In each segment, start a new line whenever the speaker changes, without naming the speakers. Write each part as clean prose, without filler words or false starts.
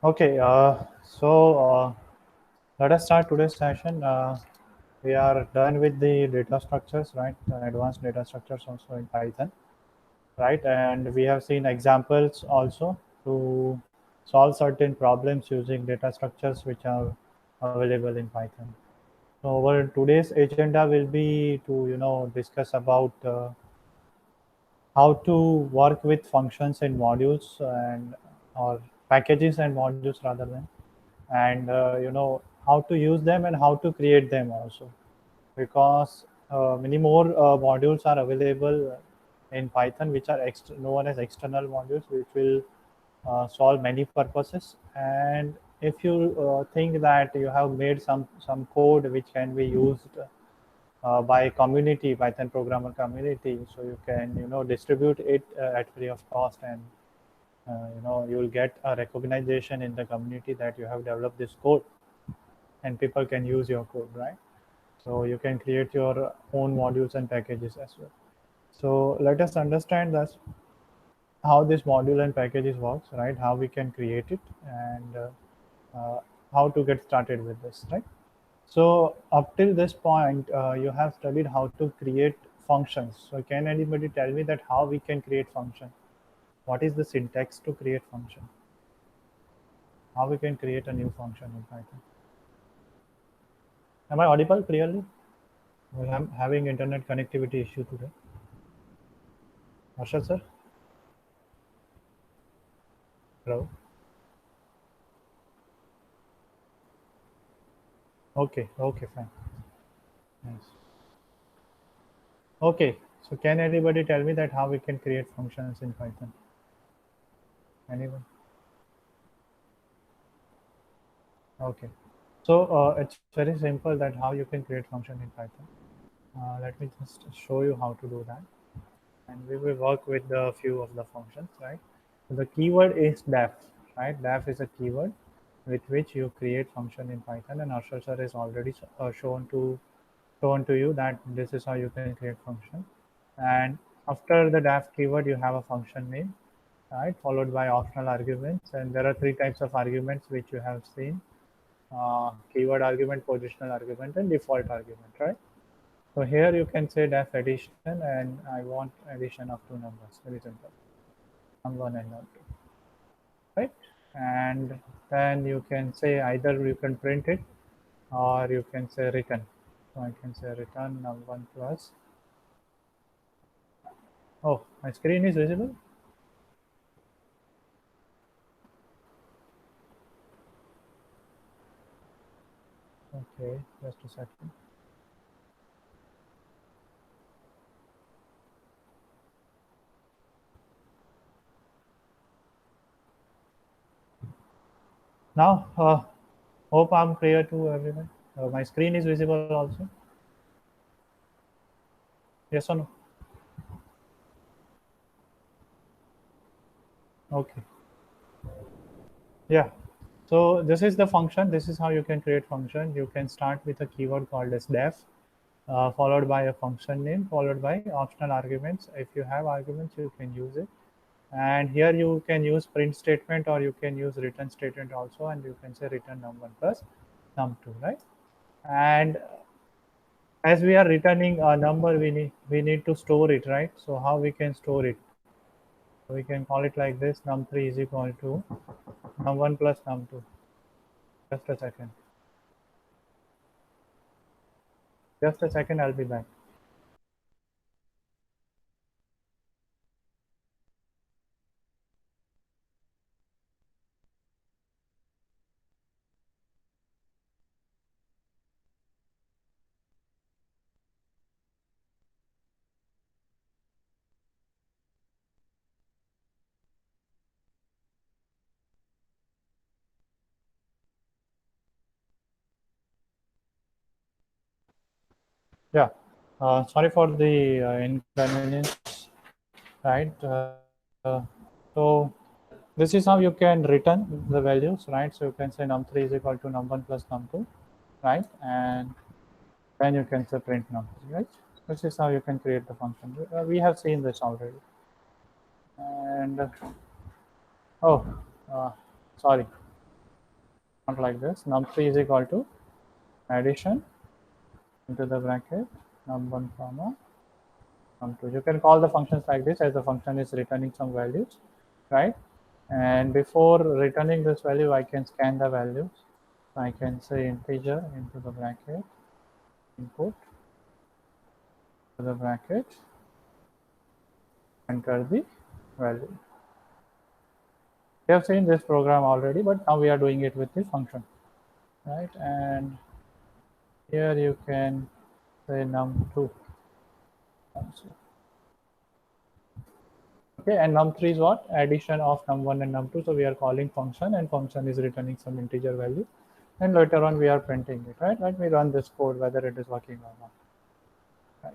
Okay, let us start today's session. We are done with the data structures, right? The advanced data structures also in Python, right? And we have seen examples also to solve certain problems using data structures which are available in Python. So our today's agenda will be to discuss about how to work with functions and modules and or packages and modules rather than and how to use them and how to create them also because many more modules are available in Python which are known as external modules which will solve many purposes. And if you think that you have made some code which can be used by community Python programmer community, so you can distribute it at free of cost, and you will get a recognition in the community that you have developed this code and people can use your code, right? So you can create your own modules and packages as well. So let us understand that how this module and packages works, right? How we can create it, and how to get started with this, right? So up till this point, you have studied how to create functions. So can anybody tell me that how we can create function? What is the syntax to create function? How we can create a new function in Python? Am I audible clearly? Well, I'm having internet connectivity issue today. Harshad sir? Hello? Okay, okay, fine. Yes. Okay, so can anybody tell me that how we can create functions in Python? Anyone? Okay. So it's very simple that how you can create function in Python. Let me just show you how to do that. And we will work with a few of the functions, right? So the keyword is def, right? Def is a keyword with which you create function in Python, and Arshad sir is already shown to you that this is how you can create function. And after the def keyword, you have a function name, right? Followed by optional arguments, and there are three types of arguments which you have seen: keyword argument, positional argument, and default argument, right? So here you can say def addition, and I want addition of two numbers. Very simple, num1 and num2, right? And then you can say either you can print it or you can say return. So I can say return num1 plus. Oh, my screen is visible. Okay, just a second. Now, hope I'm clear to everyone. My screen is visible also. Yes or no? Okay. Yeah. So this is the function. This is how you can create function. You can start with a keyword called as def, followed by a function name, followed by optional arguments. If you have arguments, you can use it. And here you can use print statement or you can use return statement also, and you can say return num1 plus num2, right? And as we are returning a number, we need to store it, right? So how we can store it? We can call it like this: num3 is equal to num1 plus num2. Just a second. Just a second. I'll be back. Yeah. Sorry for the inconvenience, right? So this is how you can return the values, right? So you can say num3 is equal to num1 plus num2, right? And then you can say print numbers, right? This is how you can create the function. We have seen this already. And oh, uh, sorry. not like this. Num3 is equal to addition into the bracket num1 comma num2. You can call the functions like this as the function is returning some values, right? And before returning this value, I can scan the values. I can say integer into the bracket input to the bracket, enter the value. We have seen this program already, but now we are doing it with the function, right? And here you can say num2. Okay, and num3 is what? Addition of num1 and num2. So we are calling function, and function is returning some integer value. And later on we are printing it, right? Let me run this code whether it is working or not. Right.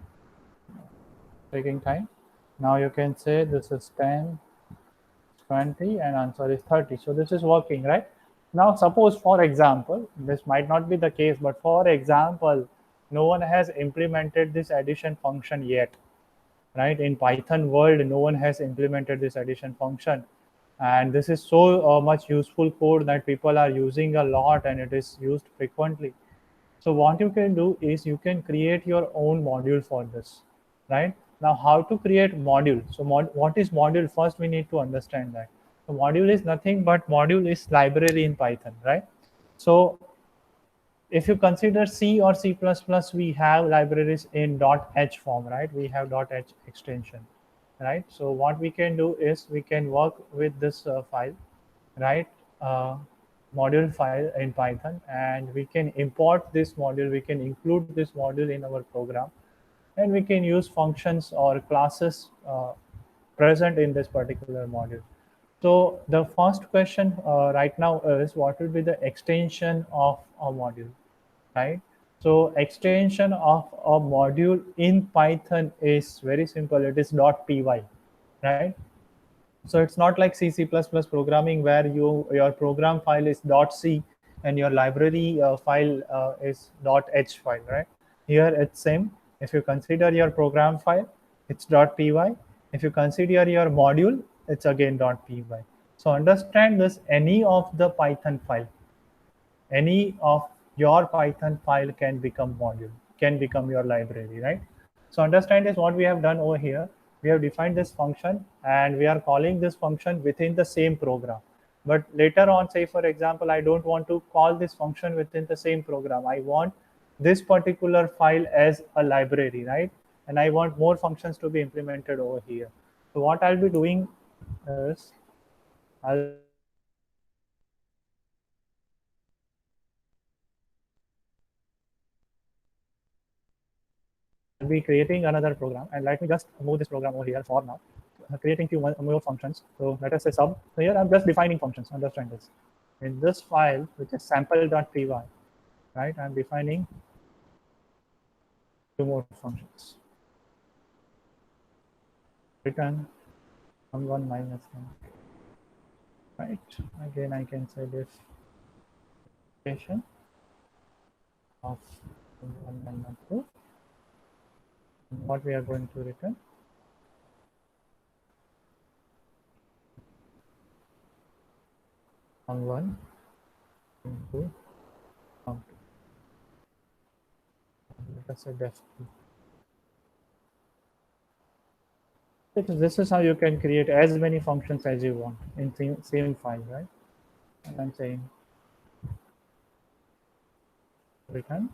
Taking time. Now you can say this is 10, 20, and answer is 30. So this is working, right? Now suppose, for example, this might not be the case, but for example, no one has implemented this addition function yet, right? In Python world, no one has implemented this addition function. And this is so much useful code that people are using a lot and it is used frequently. So what you can do is you can create your own module for this, right? Now, how to create module? So what is module? First, we need to understand that. So module is nothing but module is library in Python, right? So if you consider C or C++, we have libraries in .h form, right? We have .h extension, right? So what we can do is we can work with this file, right? Module file in Python, and we can import this module. We can include this module in our program, and we can use functions or classes present in this particular module. So the first question right now is what will be the extension of a module, right? So extension of a module in Python is very simple. It is .py, right? So it's not like C++ programming where your program file is .c and your library file is .h file, right? Here it's same. If you consider your program file, it's .py. If you consider your module, it's again .py. So understand this: any of the Python file, any of your Python file can become module, can become your library, right? So understand is what we have done over here. We have defined this function and we are calling this function within the same program. But later on, say for example, I don't want to call this function within the same program. I want this particular file as a library, right? And I want more functions to be implemented over here. So what I'll be doing is I'll be creating another program, and let me just move this program over here for now. Creating few more functions. So let us say sub. So here I'm just defining functions. Understand this. In this file, which is sample.py, right? I'm defining two more functions. Return one minus one. Right. Again, I can say this station of one minus two. What we are going to return. One into two. Let us say def. This is how you can create as many functions as you want in same file, right? And I'm saying return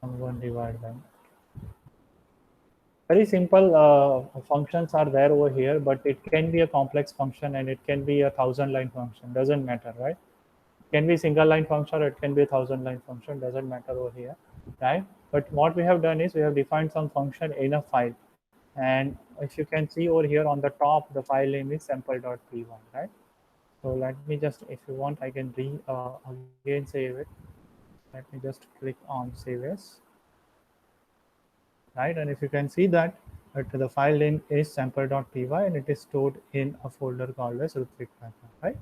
one divided by. Very simple functions are there over here, but it can be a complex function and it can be a 1,000-line function. Doesn't matter, right? It can be single line function, or it can be a 1,000-line function. Doesn't matter over here, right? But what we have done is we have defined some function in a file, and if you can see over here on the top, the file name is sample.py, right? So let me just, if you want, I can again save it. Let me just click on save as, right? And if you can see that the file name is sample.py and it is stored in a folder called as Rutvik Python, right?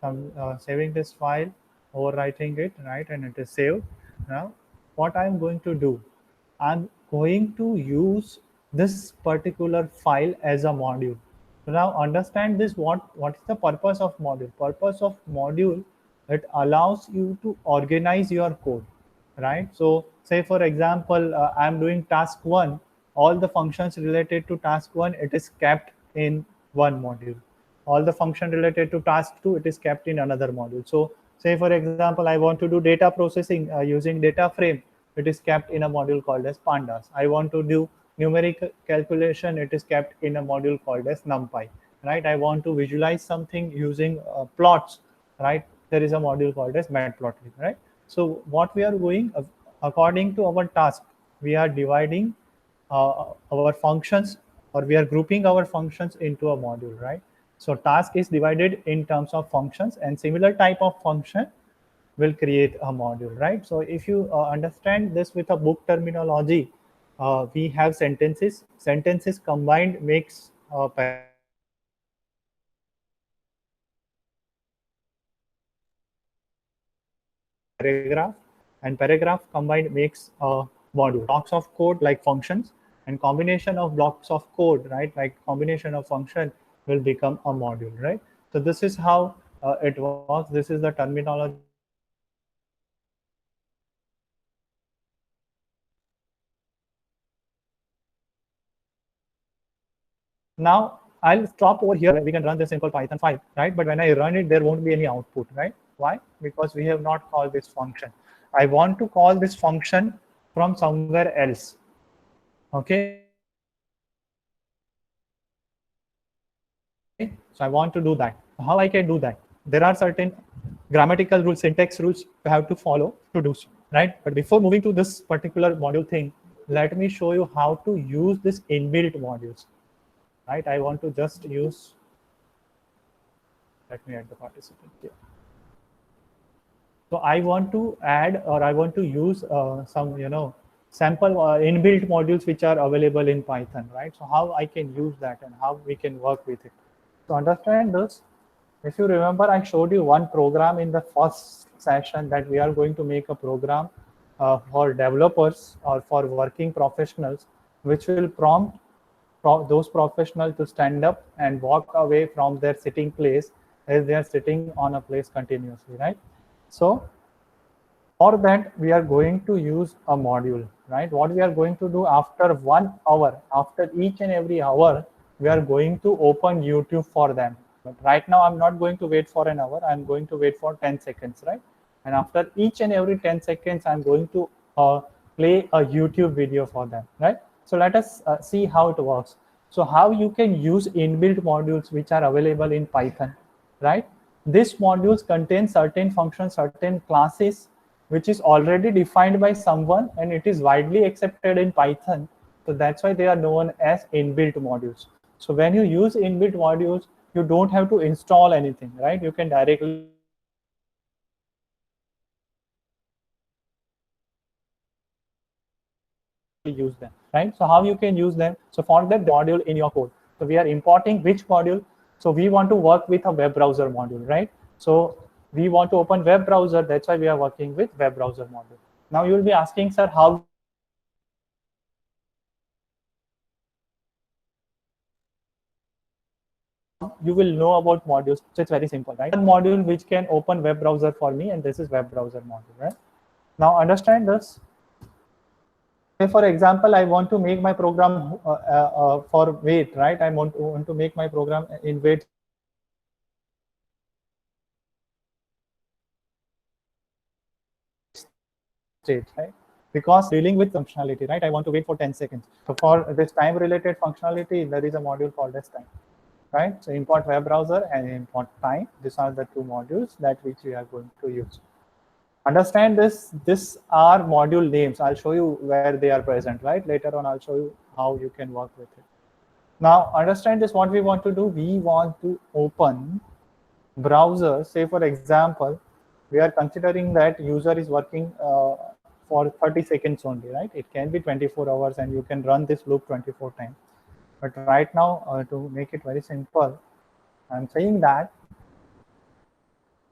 I'm saving this file, overwriting it, right? And it is saved. Now, what I'm going to do, I'm going to use this particular file as a module. So now understand this, what is the purpose of module? Purpose of module It allows you to organize your code, right? So say for example, I'm doing task 1, all the functions related to task 1, it is kept in one module. All the function related to task 2, it is kept in another module. So say for example, I want to do data processing using data frame, it is kept in a module called as pandas. I want to do numeric calculation, it is kept in a module called as numpy, right? I want to visualize something using plots, right? There is a module called as matplotlib, right? So what we are doing, according to our task, we are dividing our functions, or we are grouping our functions into a module, right? So task is divided in terms of functions, and similar type of function will create a module, right? So if you understand this with a book terminology, we have sentences combined makes a paragraph, paragraph combined makes a module, and paragraph combined makes a module. Blocks of code like functions, and combination of blocks of code, right, like combination of function will become a module, right? So this is how it works. This is the terminology we are going to use in Python. Now understand this. Now I'll stop over here. We can run this simple Python file, right? But when I run it, there won't be any output, right? Why? Because we have not called this function. I want to call this function from somewhere else. Okay, so I want to do that. How I can do that? There are certain grammatical rules, syntax rules you have to follow to do so, right? But before moving to this particular module thing, let me show you how to use this inbuilt modules, right? I want to just use, let me add the participant here. So I want to add, or I want to use some, sample inbuilt modules which are available in Python, right? So how I can use that and how we can work with it. To understand this, if you remember, I showed you one program in the first session that we are going to make a program for developers or for working professionals, which will prompt those professionals to stand up and walk away from their sitting place as they are sitting on a place continuously, right? So for that, we are going to use a module, right? What we are going to do after 1 hour, after each and every hour, we are going to open YouTube for them. But right now, I'm not going to wait for an hour. I'm going to wait for 10 seconds, right? And after each and every 10 seconds, I'm going to play a YouTube video for them, right? So let us see how it works. So how you can use inbuilt modules which are available in Python, right? These modules contain certain functions, certain classes, which is already defined by someone, and it is widely accepted in Python. So that's why they are known as inbuilt modules. So when you use inbuilt modules, you don't have to install anything, right? You can directly use them. So how you can use them? So for this time related functionality, there is a module called as time, right? So how you can use them? So for that, there is a module in your code. So we are importing which module? So we want to work with a web browser module, right? So we want to open web browser. That's why we are working with web browser module. Now you will be asking, sir, how we can use web browser module? So how you will know about modules? So it's very simple, right? One module which can open web browser for me, and this is web browser module, right? Now understand this. Say for example, I want to make my program for wait, right? I want to make my program in wait state, right? So how I can do that? So for that, I want to use a module called as wait state, right? Because I'm dealing with functionality, right? I want to wait for 10 seconds. So for this time related functionality, there is a module called as time, right? So import web browser and import time. These are the two modules that which we are going to use. Understand this. These are module names. I'll show you where they are present, right? Later on, I'll show you how you can work with it. Now, understand this. What we want to do, we want to open browser. Say for example, we are considering that user is working for 30 seconds only, right? It can be 24 hours and you can run this loop 24 times. But right now, to make it very simple, I'm saying that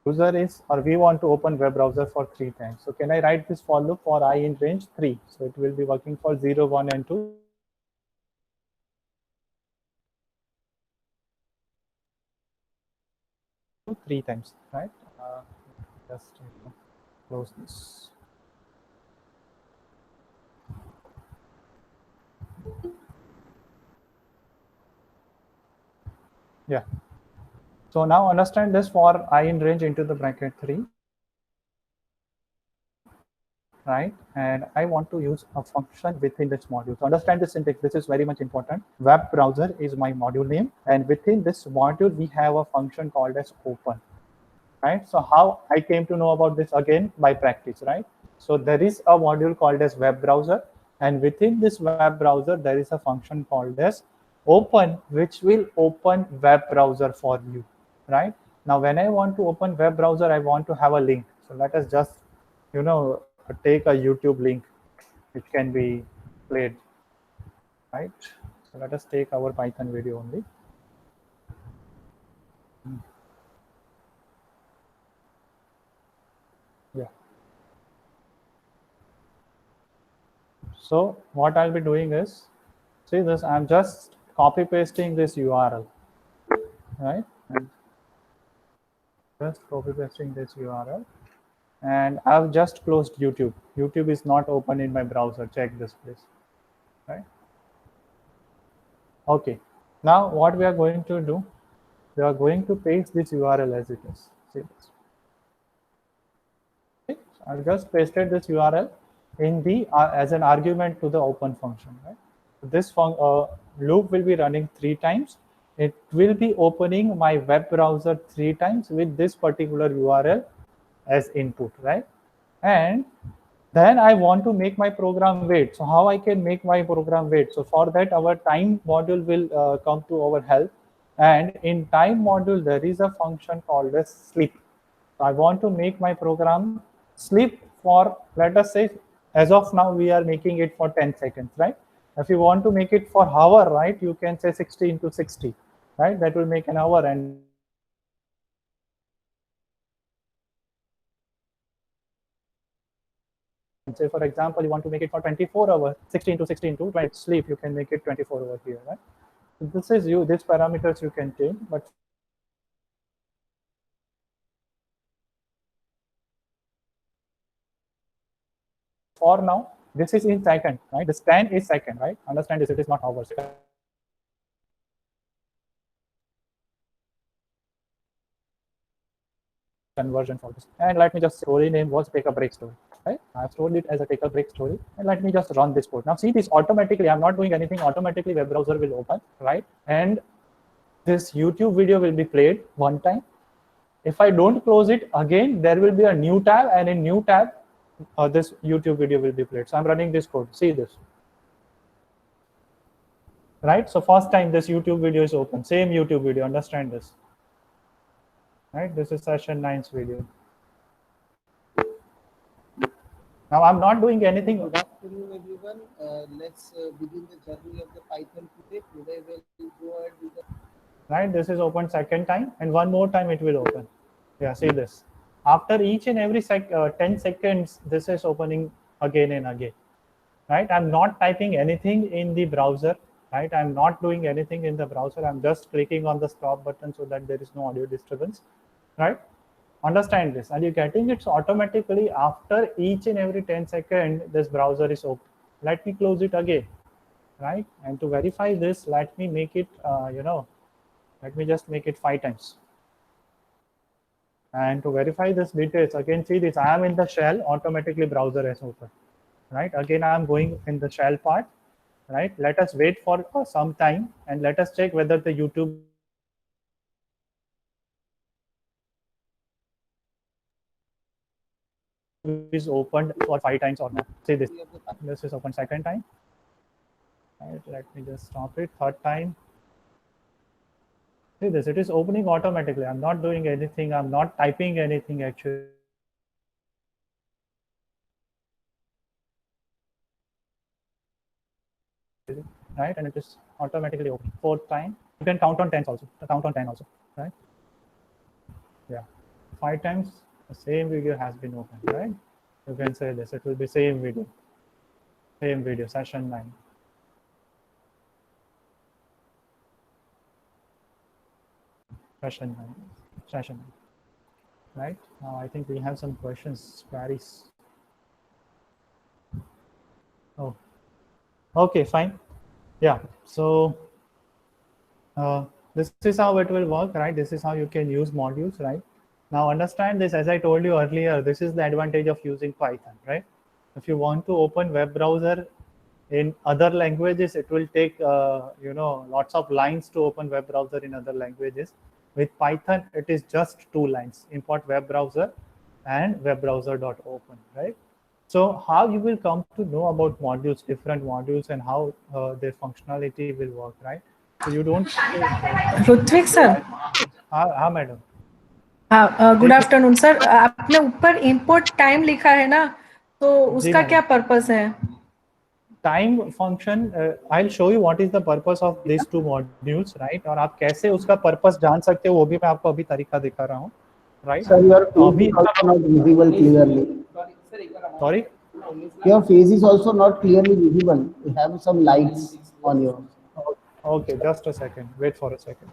user is, or we want to open web browser for 3 times. So can I write this for loop for I in range 3? So it will be working for 0, 1, and 2. Three times, right? Just just close this. Yeah. So now understand this for I in range into the bracket 3, right? And I want to use a function within this module. So understand the syntax. This is very much important. Web browser is my module name, and within this module we have a function called as open, right? So how I came to know about this? Again, by practice, right? So there is a module called as web browser, and within this web browser there is a function called as open, which will open web browser for you, right? Now when I want to open web browser, I want to have a link. So let us just, take a YouTube link which can be played, right? So let us take our Python video only. Yeah. So what I'll be doing is, see this, I'm just copy pasting this URL, right? And just copy pasting this URL, and I've just closed YouTube. YouTube is not open in my browser. Check this, please, right? Okay. Now what we are going to do, we are going to paste this URL as it is. See this. Okay? So I've just pasted this URL in the as an argument to the open function, right? This loop will be running 3 times. It will be opening my web browser 3 times with this particular URL as input, right? And then I want to make my program wait. So how I can make my program wait? So for that, our time module will come to our help. And in time module, there is a function called as sleep. So I want to make my program sleep for, let us say, as of now, we are making it for 10 seconds, right? If you want to make it for hour, right, you can say 60 into 60, right? That will make an hour. And say, for example, you want to make it for 24 hours, 60 into 60 into 20 sleep, you can make it 24 over here, right? So this is you, these parameters you can change, but for now, this is in second, right? This 10 is second, right? Understand this, it is not hours. Conversion for this. And let me just, story name was take a break story, right? I've stored it as a take a break story, and let me just run this code. Now see this automatically, I'm not doing anything, automatically web browser will open, right? And this YouTube video will be played 1 time. If I don't close it again, there will be a new tab, and in new tab, this YouTube video will be played. So I'm running this code, see this, right? So first time this YouTube video is open, same YouTube video, understand this, right? This is session 9's video. Now I'm not doing anything.
Good afternoon, everyone. Let's begin the journey of the Python today. Today we'll go ahead with the
Right, this is open second time, and one more time it will open. Yeah, see this. After each and every 10 seconds, this is opening again and again. Right, I'm not typing anything in the browser. Right, I'm not doing anything in the browser. I'm just clicking on the stop button so that there is no audio disturbance. Right, understand this, and you're getting it automatically after each and every 10 seconds. This browser is open. Let me close it again. Right, and to verify this, let me make it let me just make it 5 times. And to verify this details, again, see this, I am in the shell, automatically browser is open, right? Again, I am going in the shell part, right? Let us wait for some time, and let us check whether the YouTube is opened for 5 times or not. See this, this is open second time, right? Let me just stop it, third time. See this, it is opening automatically. I'm not doing anything, I'm not typing anything actually. Right, and it is automatically open. Fourth time, you can count on 10 also, count on 10 also, right? Yeah, 5 times the same video has been opened, right? You can say this, it will be same video, session 9, session 9, session 9. right? Now I think we have some questions, queries. Oh, okay, fine. Yeah, so this is how it will work, right? This is how you can use modules, right? Now understand this, as I told you earlier, this is the advantage of using Python, right? If you want to open web browser in other languages, it will take lots of lines to open web browser in other languages. With Python, it is just 2 lines: import web browser and web browser.open, right? So how you will come to know about modules, different modules, and how their functionality will work, right? So you don't
Ritvik sir,
हाँ madam,
हाँ good
ठीक है
afternoon sir. आपने ऊपर import time लिखा है ना, तो
जी
उसका क्या
मैडम।
पर्पस है?
Time function, I will show you what is the purpose of this 2 modules, right? और आप कैसे उसका पर्पस जान सकते हो वो भी मैं आपको अभी तरीका दिखा रहा हूँ, राइट?
Sir, your
तो
face
अभी
is also not visible clearly.
Sorry,
Your face is also not clearly visible. You have some lights on your.
Okay, just a second, wait for a second.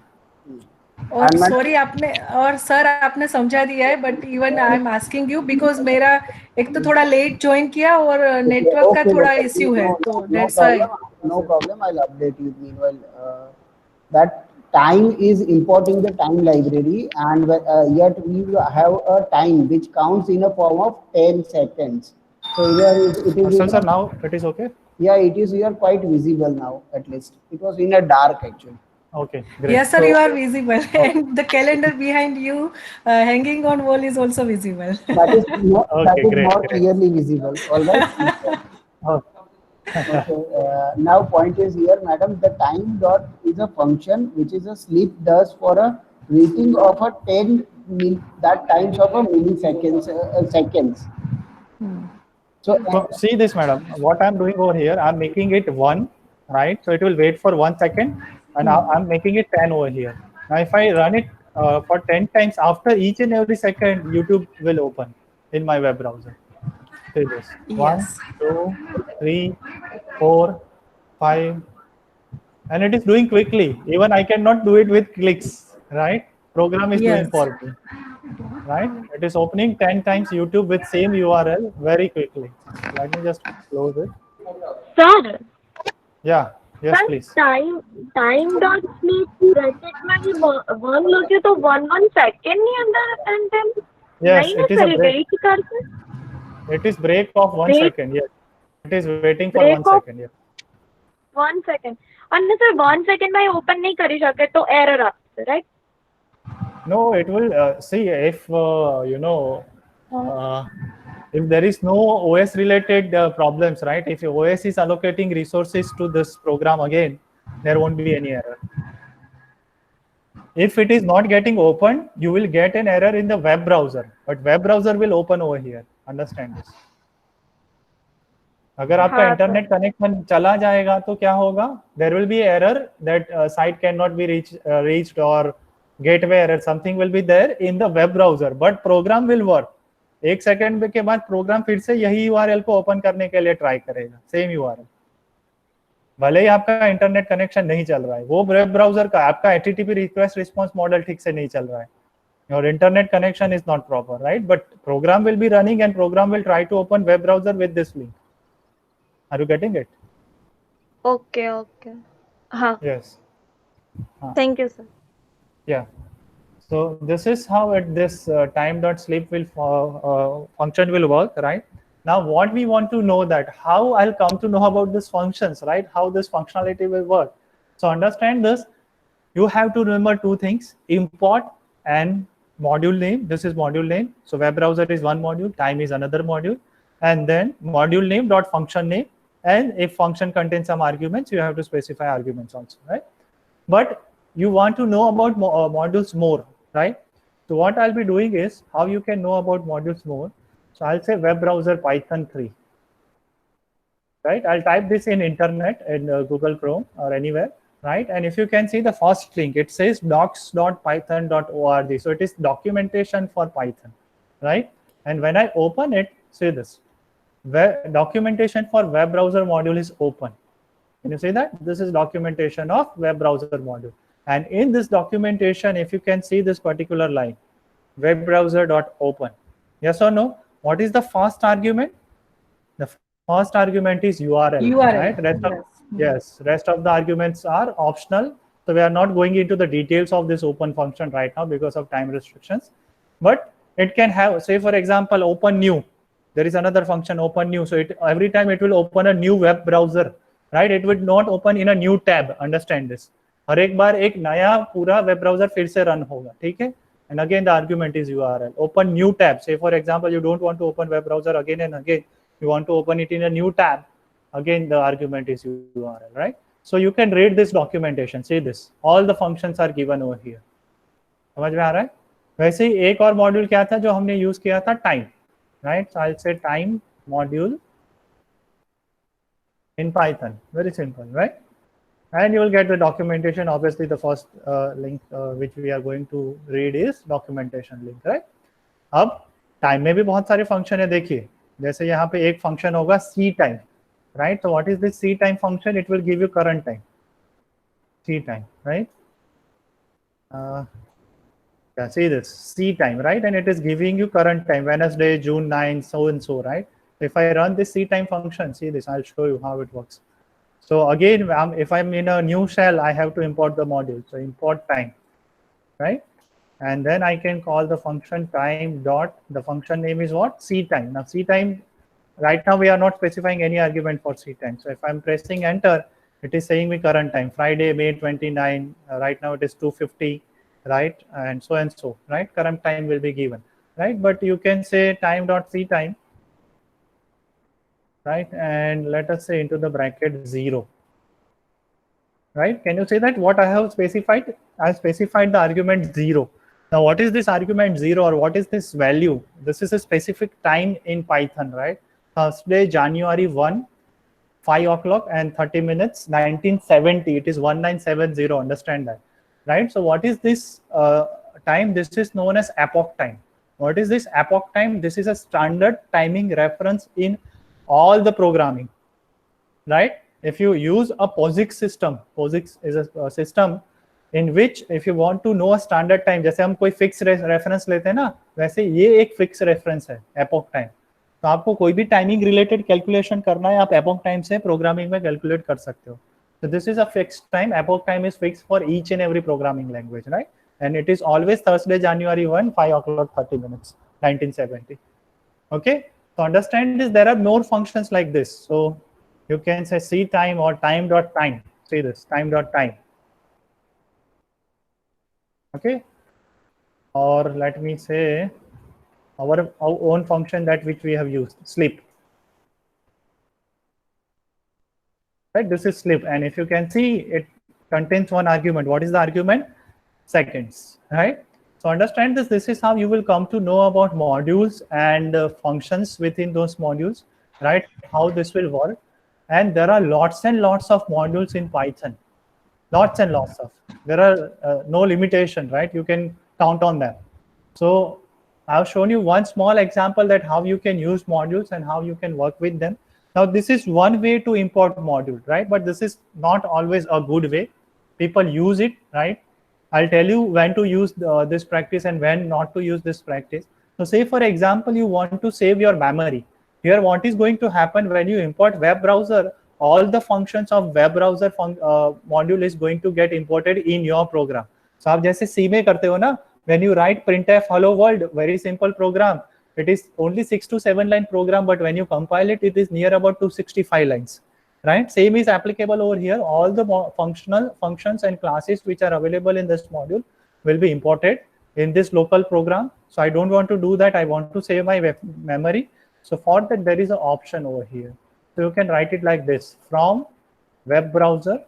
और
And madam,
sorry आपने, और sir आपने समझा दिया है, but even I am asking you because मेरा एक तो थोड़ा लेट ज्वाइन किया और नेटवर्क का
okay,
थोड़ा
okay,
इश्यू है, तो
no
that's why.
problem, no problem. I'll update you meanwhile. That time is importing the time library, and yet we have a time which counts in a form of 10 seconds. So here it is
sir
in
sir
a,
now it is okay,
yeah, it is here quite visible now. At least it was in a dark actually.
Okay great.
Yes, sir,
So
you are visible, and the calendar behind you, hanging on wall, is also visible.
Okay,
that is
great
more
great.
clearly visible. All right. Okay. Now point is here, madam. The time dot is a function which is a sleep does for a waiting of a 10 that times of a milliseconds seconds. So
So see this, madam. What I'm doing over here, I'm making it 1, right? So it will wait for 1 second, and now I'm making it 10 over here. Now if I run it for 10 times, after each and every second, YouTube will open in my web browser. See this: 1,
Yes.
2, 3, 4, 5, and it is doing quickly. Even I cannot do it with clicks, right? Program is doing
Yes.
for me, right? It is opening 10 times YouTube with same URL very quickly. Let me just close it.
Sir
Yeah, yes,
sir
please.
Time dot sleep bracket में भी one लोगे तो 1 1 second नहीं अंदर and
Yes,
नहीं ना
it is a
sir,
break.
Wait करके
It is break of 1 second. Yes, it is waiting for 1 second. Yeah.
1 second અને સર 1 સેકન્ડ માં ઓપન નહીં કરી શકે તો એરર આપશે, right?
No, it will see if if there is no OS related problems, right? If your OS is allocating resources to this program again, there won't be any error. If it is not getting opened, you will get an error in the web browser, but web browser will open over here. Understand this? अगर आपका
हाँ,
internet connection चला जाएगा तो क्या होगा? There will be error that site cannot be reached or gateway error, something will be there in the web browser, but program will work. 1 second के बाद प्रोग्राम फिर से यही URL को ओपन करने के लिए ट्राई करेगा, सेम URL, भले ही आपका इंटरनेट कनेक्शन नहीं चल रहा है, वो वेब ब्राउजर का आपका HTTP रिक्वेस्ट रिस्पांस मॉडल ठीक से नहीं चल रहा है, your internet connection is not proper, right? But program will be running and program will try to open web browser with this link. Are you getting it?
Okay okay, हाँ,
Yes.
Thank you sir.
Yeah. So this is how this time.sleep will function will work, right? Now what we want to know that how I'll come to know about these functions, right? How this functionality will work. So understand this. You have to remember 2 things: import and module name. This is module name. So web browser is one module, time is another module, and then module name dot function name. And if function contains some arguments, you have to specify arguments also, right? But you want to know about modules more, right? So what I'll be doing is how you can know about modules more. So I'll say web browser Python 3, right? I'll type this in internet in Google Chrome or anywhere, right? And if you can see the first link, it says docs.python.org. So it is documentation for Python, right? And when I open it, see this, documentation for web browser module is open. Can you see that? This is documentation of web browser module. And in this documentation, if you can see this particular line, web browser dot open. Yes or no? What is the first argument? The first argument is URL, right?
URL.
Yes, rest of the arguments are optional. So we are not going into the details of this open function right now because of time restrictions. But it can have, say for example, open new. There is another function, open new. So every time it will open a new web browser, right? It would not open in a new tab. Understand this. हर एक बार एक नया पूरा web browser फिर से run होगा, ठीक है? And again the argument is URL. Open new tab. Say for example, you don't want to open web browser again and again. You want to open it in a new tab. Again the argument is URL, right? So you can read this documentation. See this. All the functions are given over here. समझ में आ रहा है? वैसे ही एक और module क्या था जो हमने यूज किया था, time, right? So I'll say time module in Python. Very simple, right? And you will get the documentation. Obviously the first link which we are going to read is documentation link, right? अब time में भी बहुत सारे function है. देखिए जैसे यहाँ पे एक फंक्शन होगा सी time, right? So what is this C time function? It will give you current time, C time, right? Yeah, see this C time, right? And it is giving you current time, Wednesday, June 9, so and so, right? If I run this C time function, see this, I'll show you how it works. So again, if I'm in a new shell, I have to import the module. So import time, right? And then I can call the function time dot, the function name is what? C time. Now C time, right now we are not specifying any argument for C time. So if I'm pressing enter, it is saying me current time, Friday, May 29, right now it is 2:50, right? And so, right? Current time will be given, right? But you can say time dot C time, right? And let us say into the bracket 0, right? Can you say that what I have specified? I have specified the argument 0. Now, what is this argument 0 or what is this value? This is a specific time in Python, right? Thursday, January 1, 5 o'clock and 30 minutes, 1970. It is 1970. Understand that, right? So what is this time? This is known as epoch time. What is this epoch time? This is a standard timing reference in all the programming, right? If you use a POSIX system, POSIX is a system in which if you want to know a standard time, जैसे हम कोई fixed reference लेते हैं ना, वैसे ये एक fixed reference है, epoch time. तो आपको कोई भी टाइमिंग रिलेटेड कैलकुलेशन करना है, आप एपोक टाइम से प्रोग्रामिंग में कैलकुलेट कर सकते हो. So this is a fixed time. Epoch time is fixed for each and every programming language, right? And it is always Thursday, January 1, 5 o'clock, 30 minutes, 1970. Okay. So understand this. There are more functions like this. So you can say C time or time dot time. See this, time dot time. Okay. Or let me say our own function that which we have used, sleep. Right, this is sleep, and if you can see, it contains one argument. What is the argument? Seconds, right? So understand this. This is how you will come to know about modules and functions within those modules, right? How this will work. And there are lots and lots of modules in Python. Lots and lots of. There are no limitation, right? You can count on them. So I've shown you one small example that how you can use modules and how you can work with them. Now, this is one way to import module, right? But this is not always a good way. People use it, right? I'll tell you when to use this practice and when not to use this practice. So say, for example, you want to save your memory. Here, what is going to happen when you import web browser, all the functions of web browser module is going to get imported in your program. So आप जैसे C में करते हो ना, when you write printf hello world, very simple program. It is only 6 to 7 line program, but when you compile it, it is near about 265 lines, right? Same is applicable over here. All the functional functions and classes which are available in this module will be imported in this local program. So I don't want to do that. I want to save my memory. So for that, there is an option over here. So you can write it like this: from web browser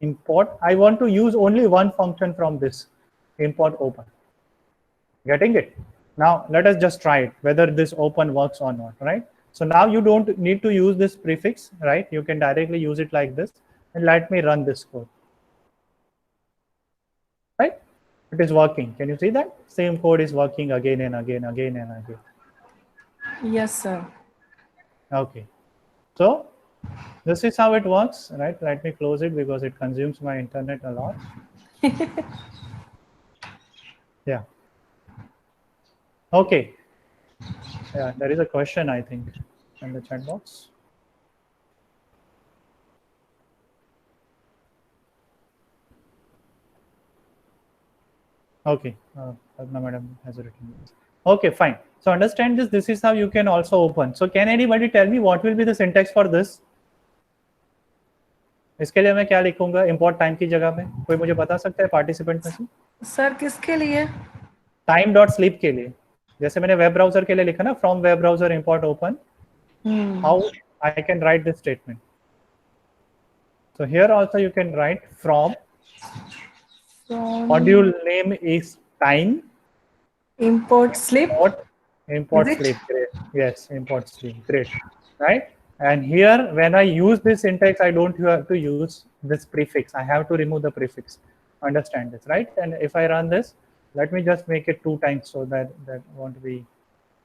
import. I want to use only one function from this, import open. Getting it? Now let us just try it, whether this open works or not, right? So now you don't need to use this prefix, right? You can directly use it like this. And let me run this code. Right? It is working. Can you see that? Same code is working again and again, again and again.
Yes, sir.
Okay. So this is how it works, right? Let me close it because it consumes my internet a lot. Yeah. Okay. Yeah, there is a question, I think, in the chat box. Okay, Padma madam has written this. Okay, fine. So understand this. This is how you can also open. So can anybody tell me what will be the syntax for this? इसके लिए मैं क्या लिखूंगा import time की जगह पे? कोई मुझे बता सकता है पार्टिसिपेंट में से?
सर किसके लिए?
टाइम डॉट स्लीप के लिए. जैसे मैंने वेब ब्राउजर के लिए लिखा ना, from web browser import open. How I can write this statement? So here also you can write from module name is time.
Import sleep.
Import
Is it?
sleep. Great. Yes, import sleep. Great. Right. And here, when I use this syntax, I don't have to use this prefix. I have to remove the prefix. Understand this, right? And if I run this, let me just make it 2 times so that won't be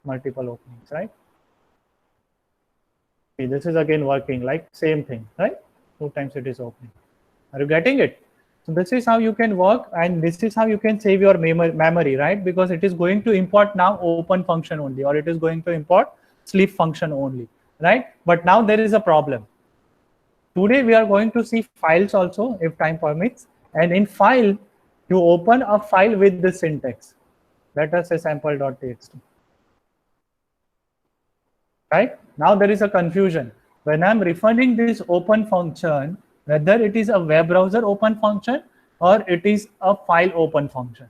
multiple openings, right? See, this is again working like same thing, right? 2 times it is opening. Are you getting it? So this is how you can work, and this is how you can save your memory, right? Because it is going to import now open function only, or it is going to import sleep function only, right? But now there is a problem. Today we are going to see files also, if time permits, and in file you open a file with this syntax. Let us say sample.txt. Right? Now there is a confusion. When I'm referring this open function, whether it is a web browser open function or it is a file open function.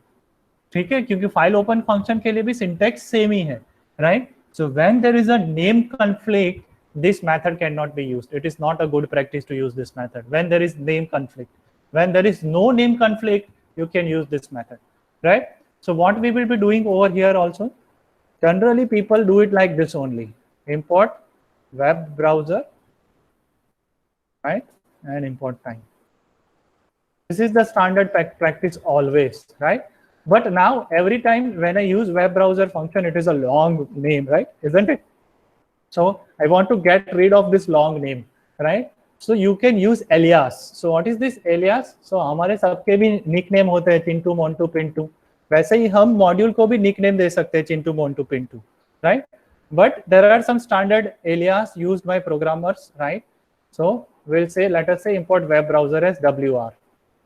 ठीक है, क्योंकि file open function के लिए भी syntax same ही है, right? So when there is a name conflict, this method cannot be used. It is not a good practice to use this method. When there is name conflict, when there is no name conflict, you can use this method, right? So what we will be doing over here also, generally people do it like this only. Import web browser, right? And import time. This is the standard practice always, right? But now every time when I use web browser function, it is a long name, right? Isn't it? So I want to get rid of this long name, right? So you can use alias. So what is this alias? So हमारे सबके भी nickname होते हैं, चिंटू, मोंटू, पिंटू. वैसे ही हम module को भी nickname दे सकते हैं, Chintu, Montu, Pintu, right? But there are some standard alias used by programmers, right? So we'll say, let us say import web browser as WR,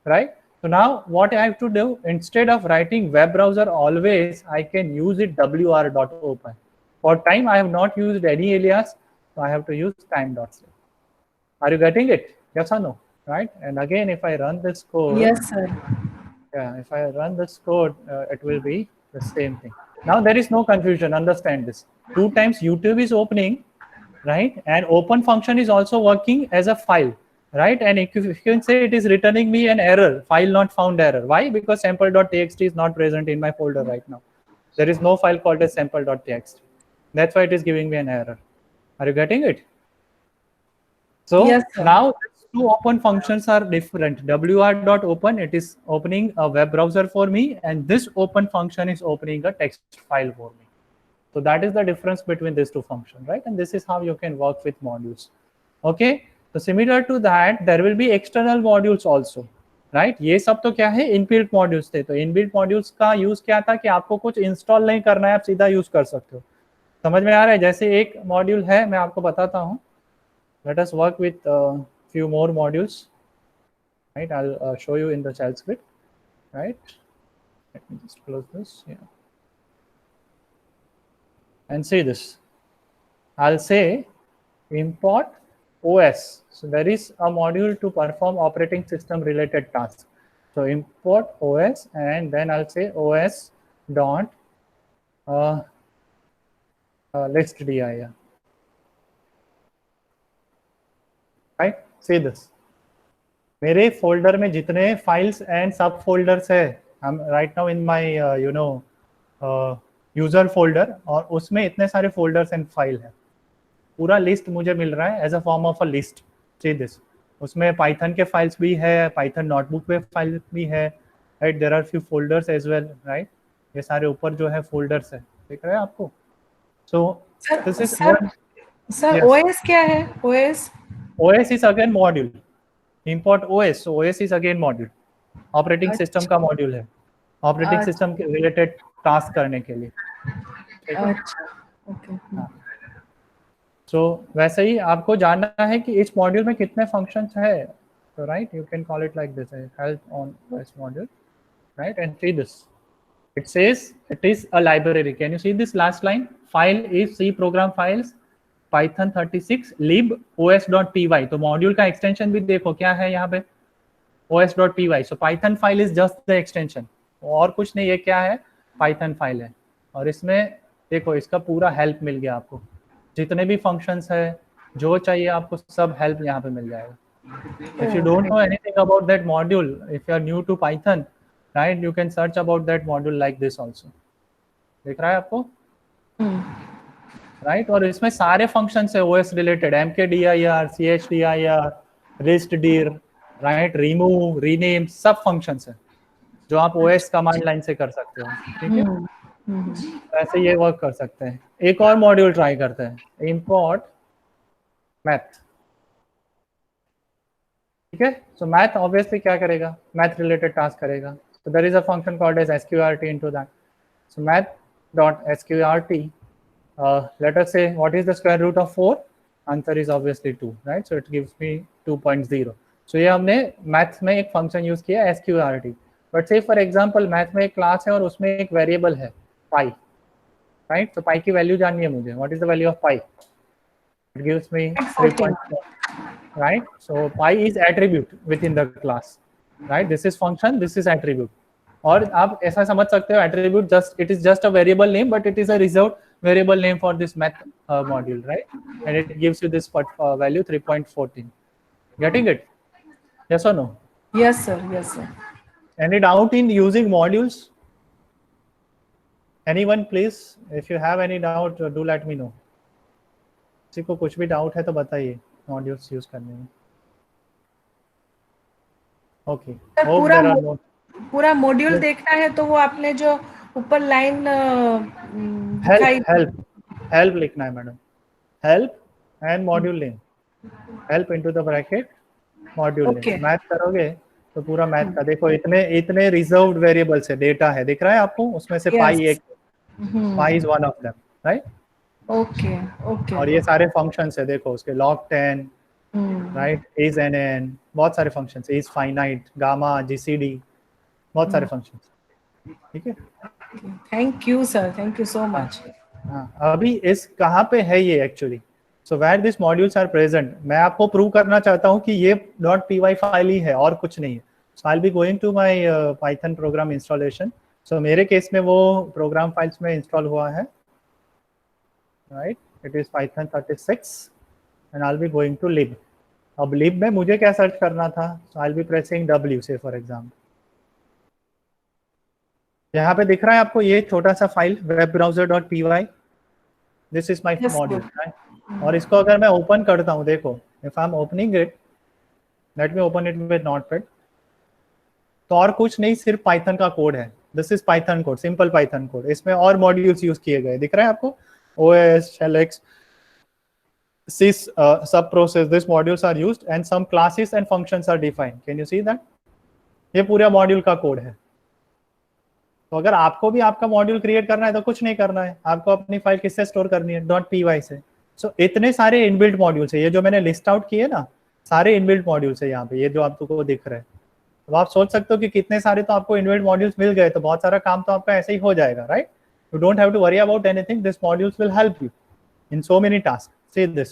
right? So now what I have to do, instead of writing web browser always, I can use it wr.open. For time, I have not used any alias, so I have to use time.sleep. Are you getting it? Yes or no? Right? And again, if I run this code,
Yes, sir.
yeah, if I run this code, it will be the same thing. Now there is no confusion. Understand this. 2 times YouTube is opening, right? And open function is also working as a file, right? And if you can say it is returning me an error, file not found error. Why? Because sample.txt is not present in my folder right now. There is no file called as sample.txt. That's why it is giving me an error. Are you getting it? So
yes,
now two open functions are different. wr.open, it is opening a web browser for me, and this open function is opening a text file for me. So that is the difference between these two functions, right? And this is how you can work with modules. Okay. So similar to that, there will be external modules also, right? ये सब तो क्या है, inbuilt modules थे. तो inbuilt modules का use क्या था कि आपको कुछ install नहीं करना है, आप सीधा use कर सकते हो. समझ में आ रहा है? जैसे एक module है, मैं आपको बताता हूँ. Let us work with few more modules, right? I'll show you in the shell script, right? Let me just close this, yeah. And see this. I'll say import OS. So there is a module to perform operating system related tasks. So import OS, and then I'll say OS dot list dir. Right? See this. मेरे folder में जितने files and sub folders है, I'm right now in my user folder, और उसमें इतने सारे folders and file है. पूरा list मुझे मिल रहा है as a form of a list. See this. उसमें Python के files भी है, Python notebook पे files भी है, right? There are few folders as well, right? ये सारे ऊपर जो है folders है, दिख रहा है आपको? So this is one.
Sir,
yes.
OS क्या है? OS?
OS is again module. Import OS. So OS is again module. Operating system का module है. ऑपरेटिंग
अच्छा।
सिस्टम के रिलेटेड टास्क करने के लिए, ठीक है।
अच्छा, ओके।
सो वैसे ही आपको जानना है कि इस मॉड्यूल में कितने फंक्शंस है, तो right you can call it like this, help on this module, right, and see this. It says it is a library. Can you see this last line? File is C program files Python 36 lib os.py. तो module का extension भी देखो क्या है यहाँ पे, os.py. So Python file is just the extension, और कुछ नहीं, ये क्या है, Python file है. और इसमें देखो इसका पूरा हेल्प मिल गया आपको, जितने भी फंक्शंस है जो चाहिए आपको सब हेल्प यहाँ पे मिल जाएगा. If you don't know anything about that module, if you are new to Python, right, you can search about that module like this also. दिख रहा है आपको, राइट. और इसमें सारे फंक्शंस है OS related, mkdir, chdir, listdir, right, remove, rename, सब functions है जो आप OS कमांड लाइन से कर सकते हो, ठीक है. ऐसे ये वर्क कर सकते हैं. एक और मॉड्यूल ट्राई करते हैं, import math, ठीक है. सो मैथ ऑब्वियसली क्या करेगा, मैथ रिलेटेड टास्क करेगा. So there is a function called as sqrt into that. So math.sqrt, let us say what is the square root of 4, answer is obviously 2, right, so it gives me 2.0. so ये हमने math में एक function use किया sqrt. But से for example math में एक class है और उसमें एक वेरिएबल है पाई, राइट. तो पाई की वैल्यू जाननी है मुझे, what is the value of pi, it gives me 3.4, right. So pi is attribute within the class, right. This is function, this is attribute. और आप ऐसा समझ सकते हो attribute just it is just a variable name, but it is a reserved variable name for this math module, right, and it gives you this value 3.14. Getting it? Yes or no?
Yes sir, yes sir.
Any doubt in using modules? Anyone please, if you have any doubt do let me know. किसी को कुछ भी doubt है तो बताइए modules use करने में. Okay,
पूरा मॉड्यूल देखना है तो वो आपने जो ऊपर लाइन
हेल्प लिखना है madam, help and module name, help into the bracket module name. Math करोगे तो पूरा मैथ का देखो, इतने रिजर्व्ड वेरिएबल्स है, डेटा है, दिख रहा है आपको, उसमें से पाई एक, pi is one of them, right.
Okay.
और ये सारे फंक्शंस है देखो उसके, log10, राइट, is nn, बहुत सारे functions, is finite, gamma, gcd, बहुत सारे फंक्शंस, ठीक है.
Thank you sir, thank you so much.
हाँ, अभी इस कहाँ पे है ये actually, so where this modules are present. मैं आपको प्रूव करना चाहता हूँ कि ये .py फाइल ही है और कुछ नहीं है. So I will be going to my Python program installation. So मेरे केस में वो प्रोग्राम फाइल्स में इंस्टॉल हुआ है, right, it is Python 36 and I'll be going to lib. अब lib में मुझे क्या सर्च करना था, so I'll be pressing W say for example. यहाँ पे दिख रहा है आपको ये छोटा सा file webbrowser.py, this is my module, right? और इसको अगर मैं ओपन करता हूँ, देखो if I'm opening it, let me open it with Notepad. तो और कुछ नहीं, सिर्फ Python का कोड है. This is Python code, simple Python code. इसमें और मॉड्यूल्स यूज किए गए, दिख रहा है आपको, OS, Shellx, sys, subprocess, these modules are used and some classes and functions are defined. Can you see that? ये पूरा मॉड्यूल का कोड है. तो अगर आपको भी आपका मॉड्यूल क्रिएट करना है तो कुछ नहीं करना है, आपको अपनी फाइल किससे स्टोर करनी है, .py से. सो इतने सारे इनबिल्ट मॉड्यूल्स है, ये जो मैंने लिस्ट आउट किए ना, सारे इनबिल्ट मॉड्यूल्स है यहाँ पे, ये जो आपको दिख रहे हैं. तो आप सोच सकते हो कि कितने सारे तो आपको इनबिल्ट मॉड्यूल्स मिल गए, तो बहुत सारा काम तो आपका ऐसे ही हो जाएगा, right. You don't have to worry about anything. This modules will help you in so many tasks. See this.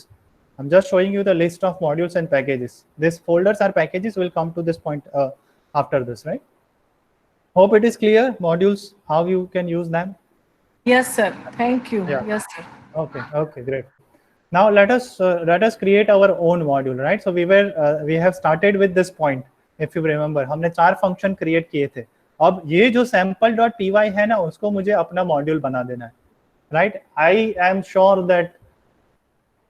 I'm just showing you the list of modules and packages. These folders or packages will come to this point after this, right? Hope it is clear. Modules, how you can use them.
Yes, sir. Thank you.
Yeah.
Yes, sir.
Okay, great. Now let us create our own module, right? So we have started with this point. If you remember, हमने 4 function create किए थे. अब ये जो sample.py है ना, उसको मुझे अपना मॉड्यूल बना देना है, right. I am sure that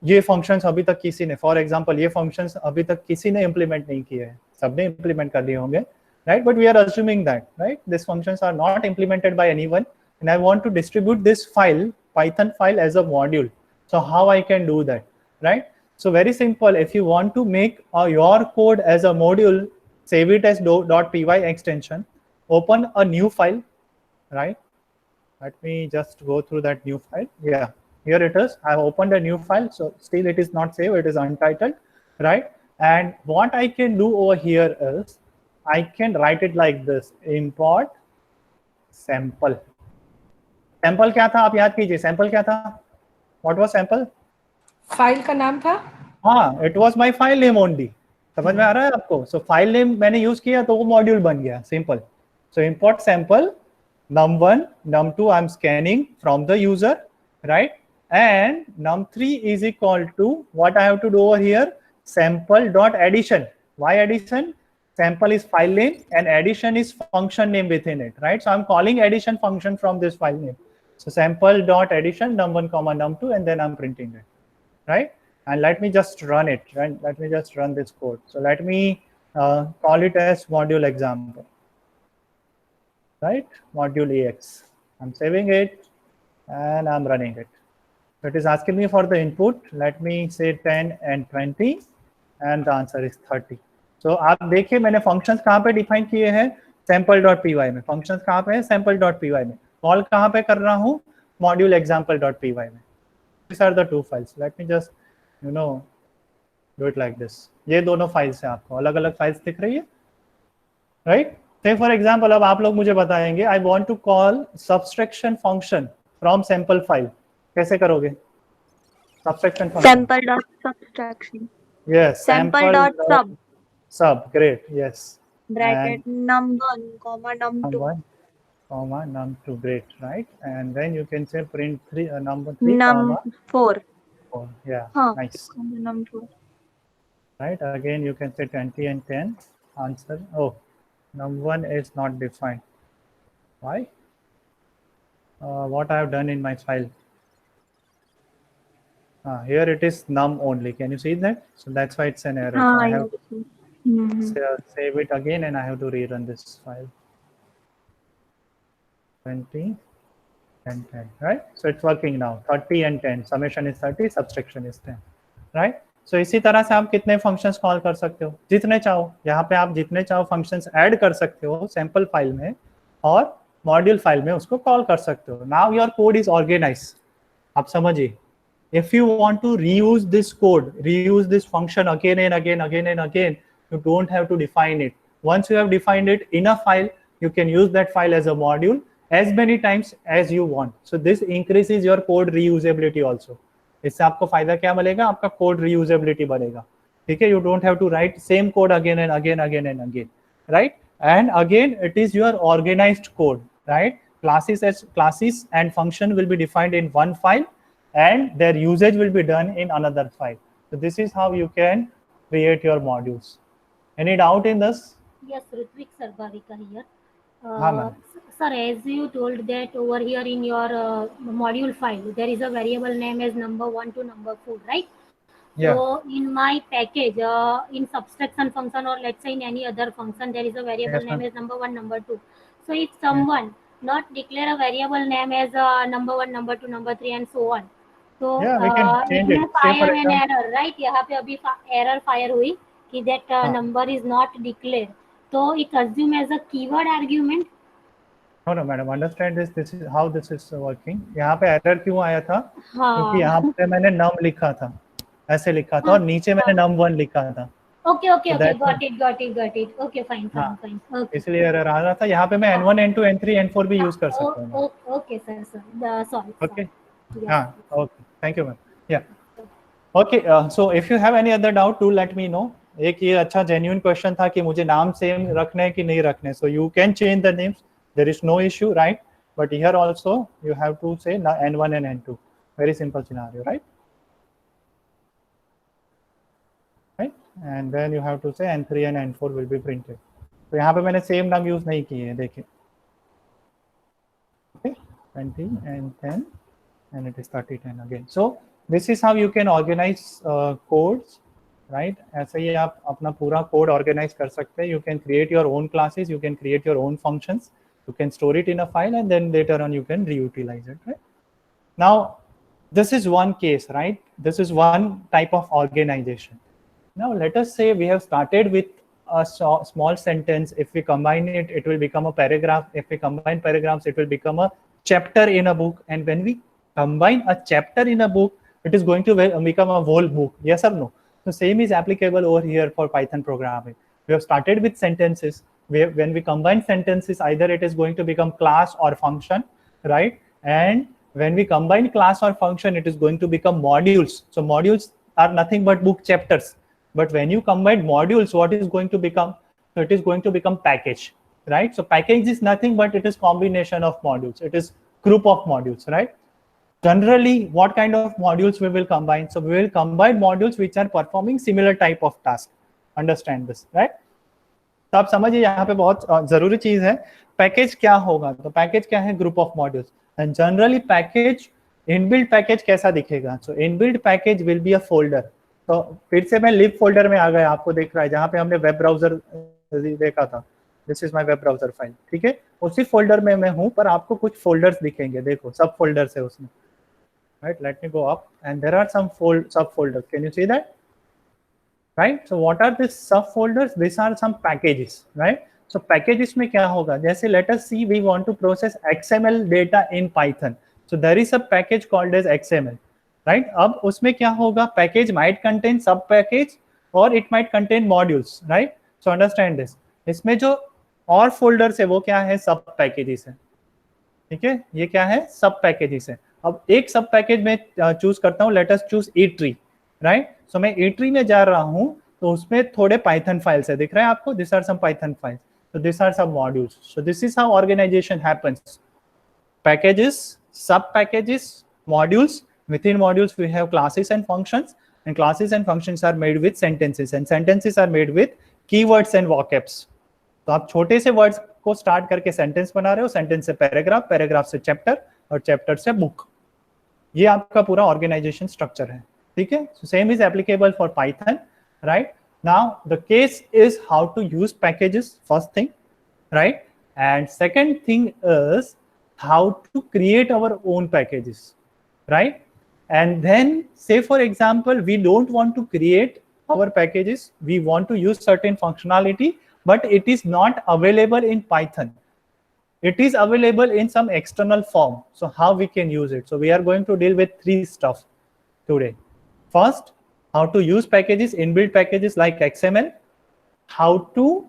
ये फंक्शंस अभी तक किसी ने, फॉर एग्जांपल ये फंक्शंस अभी तक किसी ने इंप्लीमेंट नहीं किए हैं, सबने इंप्लीमेंट कर दिए होंगे, right. But we are assuming that, right, this functions are not implemented by anyone and I want to distribute this file, Python file, as a module. So how I can do that, right? So very simple. If you want to make your code as a module, save it as .py extension, open a new file, right? Let me just go through that new file. Yeah, here it is. I've opened a new file, so still it is not saved, it is untitled, right? And what I can do over here is I can write it like this: import sample. Sample क्या था आप याद कीजिए, sample क्या था? What was sample?
File का नाम था.
हाँ, it was my file name only. समझ में आ रहा है आपको? So file name मैंने use किया तो वो मॉड्यूल बन गया, simple. So import sample num1, num2 I'm scanning from the user, right? And num3 is equal to what I have to do over here, sample dot addition. Why addition? Sample is file name and addition is function name within it, right? So I'm calling addition function from this file name. So sample dot addition num1 comma num2, and then I'm printing it, right? And let me just run it, right? Let me just run this code. So let me call it as module example, right? Module EX. I'm saving it and I'm running it. So it is asking me for the input. Let me say 10 and 20 and the answer is 30. So आप देखिए मैंने functions कहाँ पे define किए हैं, sample.py में. Functions कहाँ पे है, sample.py में. Call कहाँ पे कर रहा हूँ, module example.py में. These are the two files. Let me just do it like this. ये दोनों फाइल्स हैं, आपको अलग अलग फाइल्स दिख रही है, राइट? से फॉर एग्जांपल अब आप लोग मुझे बताएंगे I want to call subtraction function from sample file. कैसे करोगे subtraction function?
Sample dot subtraction.
Yes,
Sample dot sub.
Sub, great, yes.
Bracket num1 comma num2.
Num1 comma num2, great, right? And then you can say print number 3 comma
Num4.
4. Yeah,
Huh.
nice.
Comma num4.
Right, again you can say 20 and 10. Answer, oh, num1 is not defined. Why? What I have done in my file. Here it is num only. Can you see that? So that's why it's an error. So I have to save it again and I have to rerun this file. 20 and 10, right? So it's working now. 30 and 10. Summation is 30, subtraction is 10, right? So इसी तरह से आप कितने functions call कर सकते हो, जितने चाहो. यहाँ पे आप जितने चाहो functions ऐड कर सकते हो सैम्पल फाइल में और मॉड्यूल फाइल में उसको कॉल कर सकते हो. Now your code is organized. आप समझिए. If you want to reuse this code, reuse this function again and again, you don't have to define it. Once you have defined it in a file, you can use that file as a module as many times as you want. So this increases your code reusability also. इससे आपको फायदा क्या मिलेगा, आपका code reusability बढ़ेगा. ठीक है, you don't have to write same code again and again, right? And again, it is your organized code, right? Classes and function will be defined in one file and their usage will be done in another file. So this is how you can create your modules. Any doubt in this?
Yes, Ritvik Sarbarika here.
ma'am.
Sir, as you told that over here in your module file, there is a variable name as number1 to number4, right?
Yeah.
So in my package, in subtraction function or let's say in any other function, there is a variable
Yes,
name
ma'am.
as number1, number2. So if someone not declare a variable name as number1, number2, number3 and so on, so
Yeah, we can change it.
इसमें
Say for
fire an
example,
error, right? यहाँ पे अभी error fire हुई कि that number is not declared. So it assume as a keyword argument.
no madam, understand this. This is how this is working. यहाँ पे error क्यों आया था? क्योंकि यहाँ
हाँ.
पे मैंने num लिखा था, ऐसे लिखा था और नीचे मैंने num1 लिखा था.
Okay,
So
okay,
that's
got it. Okay, fine.
हाँ,
Okay.
इसलिए error आ रहा था. यहाँ पे मैं n1, n2, n3, n4 भी use कर सकता हूँ.
Okay, sir. Sorry.
Okay.
Yes.
हाँ, okay. Thank you, ma'am. Yeah. Okay. So if you have any other doubt, do let me know. एक ये अच्छा genuine question था कि मुझे नाम same रखने हैं कि नहीं रखने. So you can change the names. There is no issue, right? But here also you have to say n1 and n2. Very simple scenario, right? Right? And then you have to say n3 and n4 will be printed. तो यहाँ पे मैंने same नाम use नहीं किए हैं, देखिए. Okay, 20 and 10, and it is 30, 10 again. So this is how you can organize codes, right? ऐसे ही आप अपना पूरा code organize कर सकते हैं. You can create your own classes, you can create your own functions, you can store it in a file, and then later on you can reutilize it, right? Now, this is one case, right? This is one type of organization. Now, let us say we have started with a small sentence. If we combine it, it will become a paragraph. If we combine paragraphs, it will become a chapter in a book. And when we combine a chapter in a book, it is going to become a whole book. Yes or no? So same is applicable over here for Python programming. We have started with sentences. When we combine sentences, either it is going to become class or function, right? And when we combine class or function, it is going to become modules. So modules are nothing but book chapters. But when you combine modules, what is going to become? So it is going to become package, right? So package is nothing but it is combination of modules. It is group of modules, right? Generally, what kind of modules we will combine? So we will combine modules which are performing similar type of task. Understand this, right? तो आप समझिए यहाँ पे बहुत जरूरी चीज है, package क्या होगा? तो पैकेज क्या है? Group of modules. And generally package, inbuilt package कैसा दिखेगा? So inbuilt package will be a folder. तो फिर से मैं लिब फोल्डर में आ गया, आपको दिख रहा है जहाँ पे हमने वेब ब्राउजर देखा था. This is my web browser file, ठीक है? उसी फोल्डर में मैं हूँ, पर आपको कुछ फोल्डर्स दिखेंगे. देखो सब फोल्डर्स है उसमें, right? Let me go up and there are some subfolders. Can you see that? Right? So what are these subfolders? These are some packages, right? So packages में क्या होगा? जैसे let us see, we want to process XML data in Python. So there is a package called as XML, right? अब उसमें क्या होगा? Package might contain sub package or it might contain modules, right? So understand this. इसमें जो और folders है वो क्या है? Sub packages है, ठीक है? ये क्या है? Sub packages है. अब एक sub package में choose करता हूँ. Let us choose E-tree. Right? So मैं E-tree में जा रहा हूं, तो उसमें थोड़े पाइथन फाइल्स है, दिख रहा है आपको? This are some Python files. So this are some modules. So this is how organisation happens. Packages, subpackages, modules. Within modules we have classes and functions, and classes and functions are made with sentences, and sentences are made with keywords and vocabs. तो आप छोटे से words को start करके sentence बना रहे हो, sentence से पैराग्राफ, पैराग्राफ से चैप्टर, और चैप्टर से बुक. ये आपका पूरा ऑर्गेनाइजेशन स्ट्रक्चर है, ठीक है? So same is applicable for Python, right? Now the case is how to use packages, first thing, right? And second thing is how to create our own packages, right? And then say for example, we don't want to create our packages, we want to use certain functionality, but it is not available in Python. It is available in some external form. So how we can use it? So we are going to deal with three stuff today. First, how to use packages, inbuilt packages like XML, how to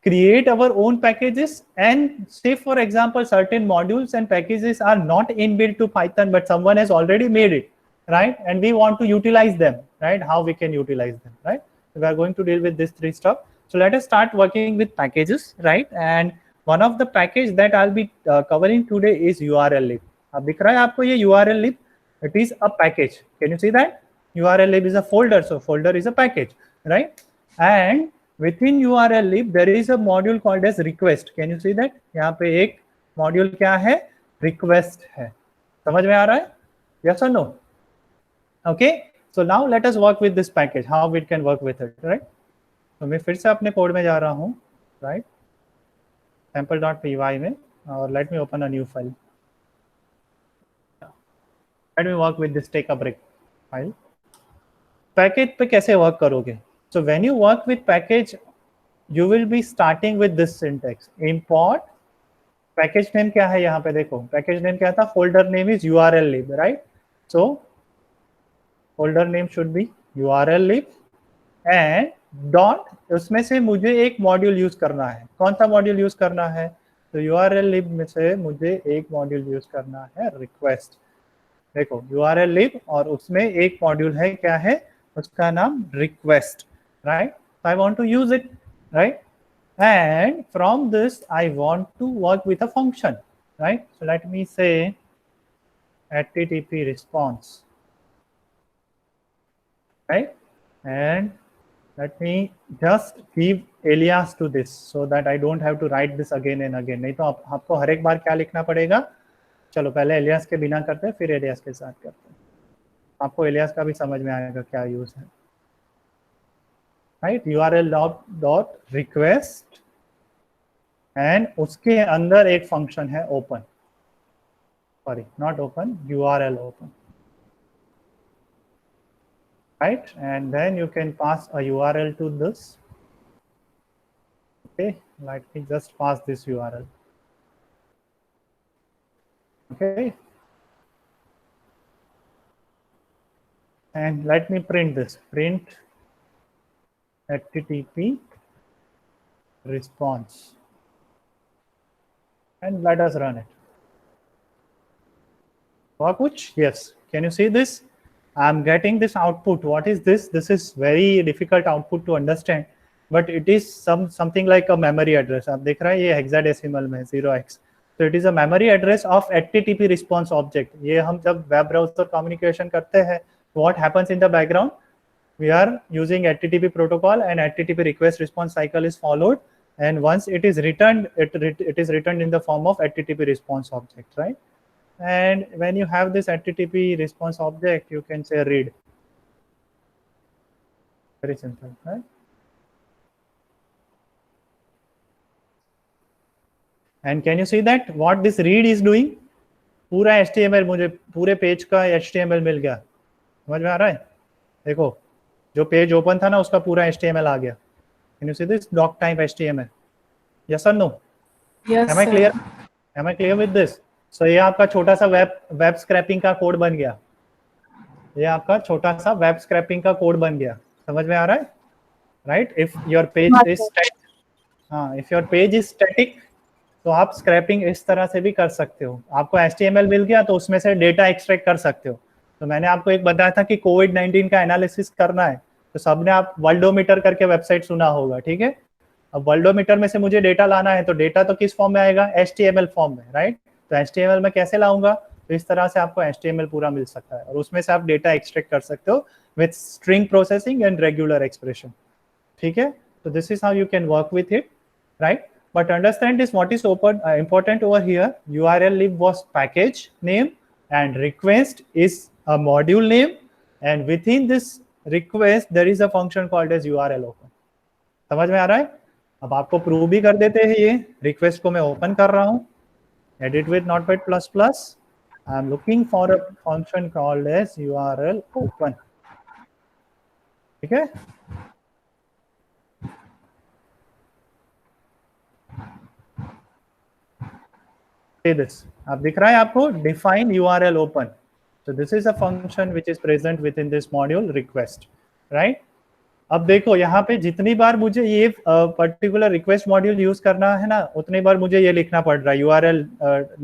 create our own packages, and say for example, certain modules and packages are not inbuilt to Python, but someone has already made it, right? And we want to utilize them, right? How we can utilize them, right? So we are going to deal with this three stuff. So let us start working with packages, right? And one of the package that I'll be covering today is URL lib. अब दिख रहा है आपको ये URL lib? It is a package. Can you see that? URL lib is a folder, so folder is a package, right? And within URL lib there is a module called as request. Can you see that? यहाँ पे एक module क्या है? Request है. समझ में आ रहा है? Yes or no? Okay. So now let us work with this package. How we can work with it, right? तो मैं फिर से अपने कोड में जा रहा हूँ, right? sample.py में, और let me open a new file. Let me work with this take a break file. Package पे कैसे work करोगे? So when you work with package, you will be starting with this syntax. Import package name क्या है यहाँ पे देखो. Package name क्या था? Folder name is URL lib, right? So folder name should be URL lib and dot, उसमें से मुझे एक मॉड्यूल यूज करना है. कौन सा मॉड्यूल यूज करना है? तो URL lib में से मुझे एक मॉड्यूल यूज करना है, रिक्वेस्ट. देखो URL lib और उसमें एक मॉड्यूल है, क्या है? उसका नाम request, right? I want to use it, right? And from this I want to work with a function, right? So let me say http response, right? And let me just give alias to this so that I don't have to write this again and again. नहीं तो आपको हर एक बार क्या लिखना पड़ेगा? चलो पहले alias के बिना करते हैं, फिर alias के साथ करते हैं. आपको alias का भी समझ में आएगा क्या यूज है, right? URL dot request and उसके अंदर एक फंक्शन है open, sorry not open, URL open, right? And then you can pass a URL to this, Okay, let me just pass this URL. Okay, and let me print this. Print HTTP response, and let us run it. Kuch? Yes. Can you see this? I'm getting this output. What is this? This is very difficult output to understand, but it is something like a memory address. आप देख रहे हैं ये hexadecimal में 0x. So it is a memory address of HTTP response object. ये हम जब web browser communication करते हैं, what happens in the background? We are using HTTP protocol, and HTTP request response cycle is followed. And once it is returned, it is returned in the form of HTTP response object, right? And when you have this HTTP response object, you can say read. Very simple, right? And can you see that what this read is doing? पूरा HTML, मुझे पूरे page का HTML मिल गया. समझ में आ रहा है? देखो, जो पेज ओपन था ना, उसका पूरा HTML आ गया. Can you see this doc type HTML? Yes or no?
Yes.
Am I clear? Am I clear with this? So ये आपका छोटा सा वेब स्क्रैपिंग का कोड बन गया. ये आपका छोटा सा वेब स्क्रैपिंग का कोड बन गया. समझ में आ रहा है? Right? If your page is static, if your page is static, तो आप स्क्रैपिंग इस तरह से भी कर सकते हो. आपको HTML मिल गया तो उसमें से डेटा एक्सट्रैक्ट कर सकते हो. तो मैंने आपको एक बताया था कि कोविड-19 का एनालिसिस करना है, तो सबने आप वर्ल्डोमीटर करके वेबसाइट सुना होगा, ठीक है? अब वर्ल्डोमीटर में से मुझे डेटा लाना है, तो डेटा तो किस फॉर्म में आएगा? HTML फॉर्म में, राइट? तो HTML में कैसे लाऊंगा? तो इस तरह से आपको HTML पूरा मिल सकता है और उसमें से आप डेटा एक्सट्रैक्ट कर सकते हो with string processing and regular expression. ठीक है? तो this is how you can work with it, right? But understand this, what is important over here, URL lib was package name and request is a module name, and within this request there is a function called as URL open. समझ में आ रहा है? अब आपको prove भी कर देते हैं. ये रिक्वेस्ट को मैं ओपन कर रहा हूँ, edit with Notepad++. I am looking for a function called as URL open. ठीक है? See this, आप दिख रहा है आपको define URL open. So this is a function which is present within this module request, right? अब देखो यहाँ पे जितनी बार मुझे ये पर्टिकुलर रिक्वेस्ट मॉड्यूल यूज करना है ना, उतनी बार मुझे ये लिखना पड़ रहा है URL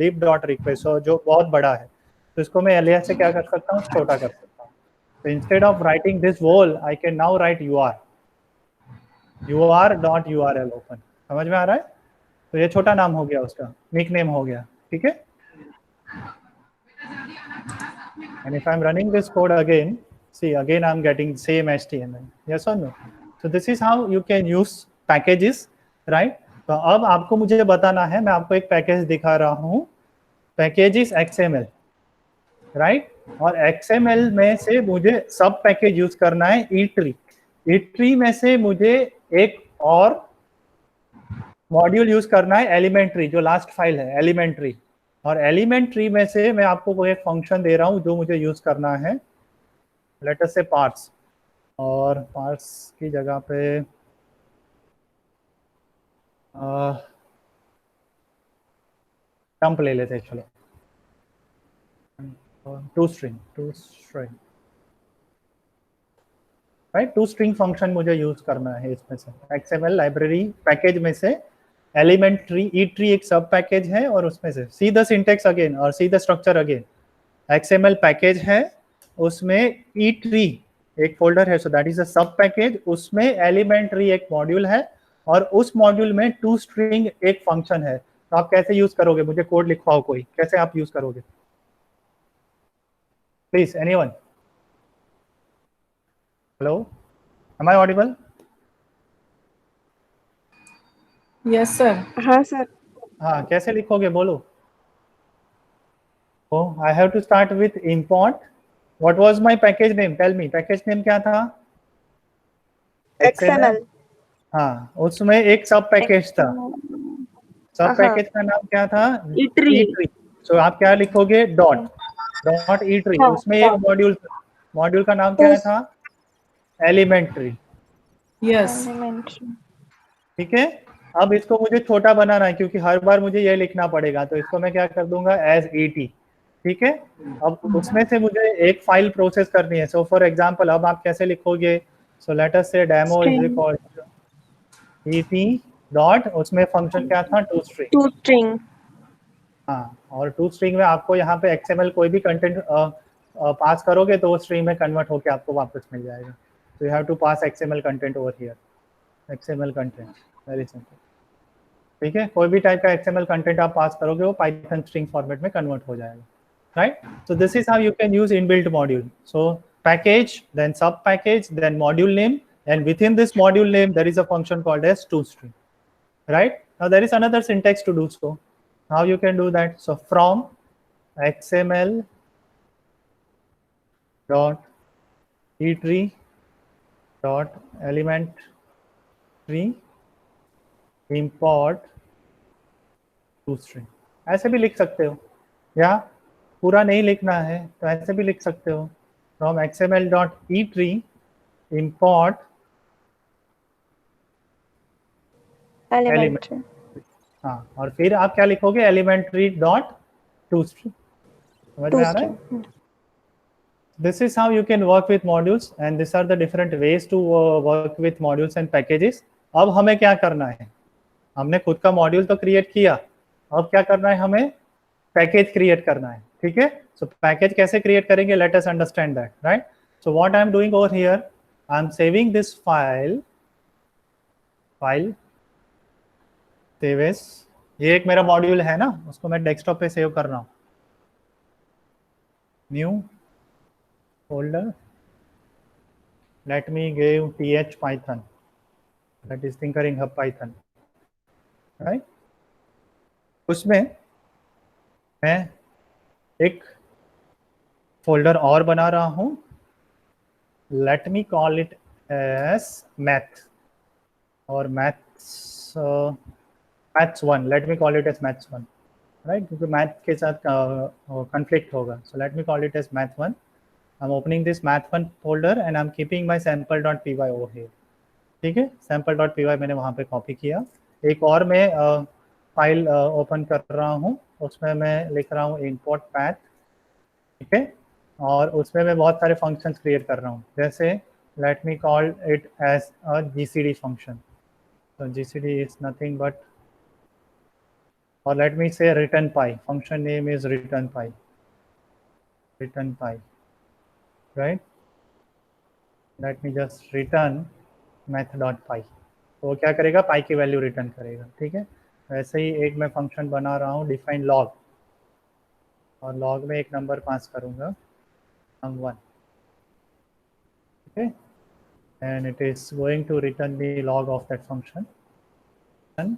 lib.request, जो बहुत बड़ा है. तो इसको मैं एलियास से क्या कर सकता हूँ? छोटा कर सकता हूँ. तो instead of writing this whole, I can now write UR.URL open. समझ में आ रहा है? तो ये छोटा नाम हो गया, उसका निक नेम हो गया. ठीक है? And if I'm running this code again, see again I'm getting same HTML. Yes or no? So this is how you can use packages, right? तो अब आपको मुझे बताना है, मैं आपको एक पैकेज दिखा रहा हूँ. Package XML, right? और XML में से मुझे सब पैकेज यूज करना है E-tree. E-tree में से मुझे एक और मॉड्यूल यूज करना है एलिमेंट्री, जो लास्ट फाइल है एलिमेंट्री. और एलिमेंट्री में से मैं आपको वो एक फंक्शन दे रहा हूँ जो मुझे यूज करना है, लेट अस से पार्ट्स. और पार्ट्स की जगह पे टम्प ले लेते हैं. चलो, to string right. To string function मुझे यूज करना है इसमें से. XML लाइब्रेरी पैकेज में से एलिमेंट्री E-tree एक सब पैकेज है, और उसमें से सी द सिंटेक्स अगेन और see the structure again. XML package है, उसमें E-tree एक फोल्डर है, सो दैट इज अ सब पैकेज. उसमें एलिमेंट्री एक मॉड्यूल है, और उस मॉड्यूल में टू स्ट्रिंग एक फंक्शन है. तो आप कैसे यूज करोगे? मुझे कोड लिखवाओ कोई, कैसे आप यूज करोगे please? Anyone? Hello, am I audible?
Yes, sir.
हाँ सर.
हाँ, कैसे लिखोगे बोलो? Oh, I have to start with import. What was my package name? Tell me, package name क्या था?
XML.
हाँ, उसमें एक सब पैकेज था. सब पैकेज का नाम क्या था? E-tree. So आप क्या लिखोगे? Dot E-tree. उसमें एक मॉड्यूल का नाम क्या था? एलिमेंट्री.
Yes.
ठीक है? अब इसको मुझे छोटा बनाना है क्योंकि हर बार मुझे ये लिखना पड़ेगा, तो इसको मैं क्या कर दूंगा एज ET। ठीक है, अब उसमें से मुझे एक फाइल प्रोसेस करनी है। सो फॉर एग्जांपल अब आप कैसे लिखोगे, सो let us say demo is
String.
Equal to ET dot, उसमें फंक्शन क्या था, टू स्ट्रिंग।
To string.
हाँ, और टू स्ट्रिंग में आपको यहाँ पे XML कोई भी कंटेंट पास करोगे तो वो स्ट्रिंग में कन्वर्ट होके आपको वापस मिल जाएगा। तो you have to pass XML content over here, XML content, very simple. ठीक है, कोई भी टाइप का XML कंटेंट आप पास करोगे वो पाइथन स्ट्रिंग फॉर्मेट में कन्वर्ट हो जाएगा, right. So this is how you can use inbuilt module. So package, then subpackage, then module name, and within this module name there is a function called as toString, right? Now there is another syntax to do so. How you can do that? So from XML dot etree dot element tree import toString, ऐसे भी लिख सकते हो, या पूरा नहीं लिखना है तो ऐसे भी लिख सकते हो, from XML dot etree import
Elementary.
हाँ, और फिर आप क्या लिखोगे, एलिमेंट्री डॉट टू स्ट्रिंग। समझ में आ रहा है? This is how you can work with modules and these are the different ways to work with modules and packages. अब हमें क्या करना है, हमने खुद का मॉड्यूल तो क्रिएट किया, अब क्या करना है, हमें पैकेज क्रिएट करना है। ठीक है, सो पैकेज कैसे क्रिएट करेंगे, let us understand that, right. So what I am doing over here, I am saving this file save as, ये एक मेरा मॉड्यूल है ना, उसको मैं डेस्कटॉप पे सेव कर रहा हूँ। New folder, let me give th python, that is tinkering hub python, right? उसमें मैं एक फोल्डर और बना रहा हूँ, let me call it as math और maths 1, let me call it as maths 1, right, क्योंकि मैथ के साथ कॉन्फ्लिक्ट होगा। So let me call it as math 1। I am opening this math 1 folder and I am keeping my sample.py over here. ठीक है, sample.py मैंने वहाँ पे copy किया। एक और मैं फाइल ओपन कर रहा हूँ, उसमें मैं लिख रहा हूँ import path। ठीक है, और उसमें मैं बहुत सारे फंक्शंस क्रिएट कर रहा हूँ, जैसे let me call it as a GCD function. So GCD is nothing but, or let me say return py, function name is return py, right? Let me just return math.py, तो वो क्या करेगा, पाई की value return करेगा। ठीक है, वैसे ही एक मैं फंक्शन बना रहा हूँ डिफाइन लॉग, और लॉग में एक नंबर पास करूँगा num1, ठीक है, and it is going to return the log of that function and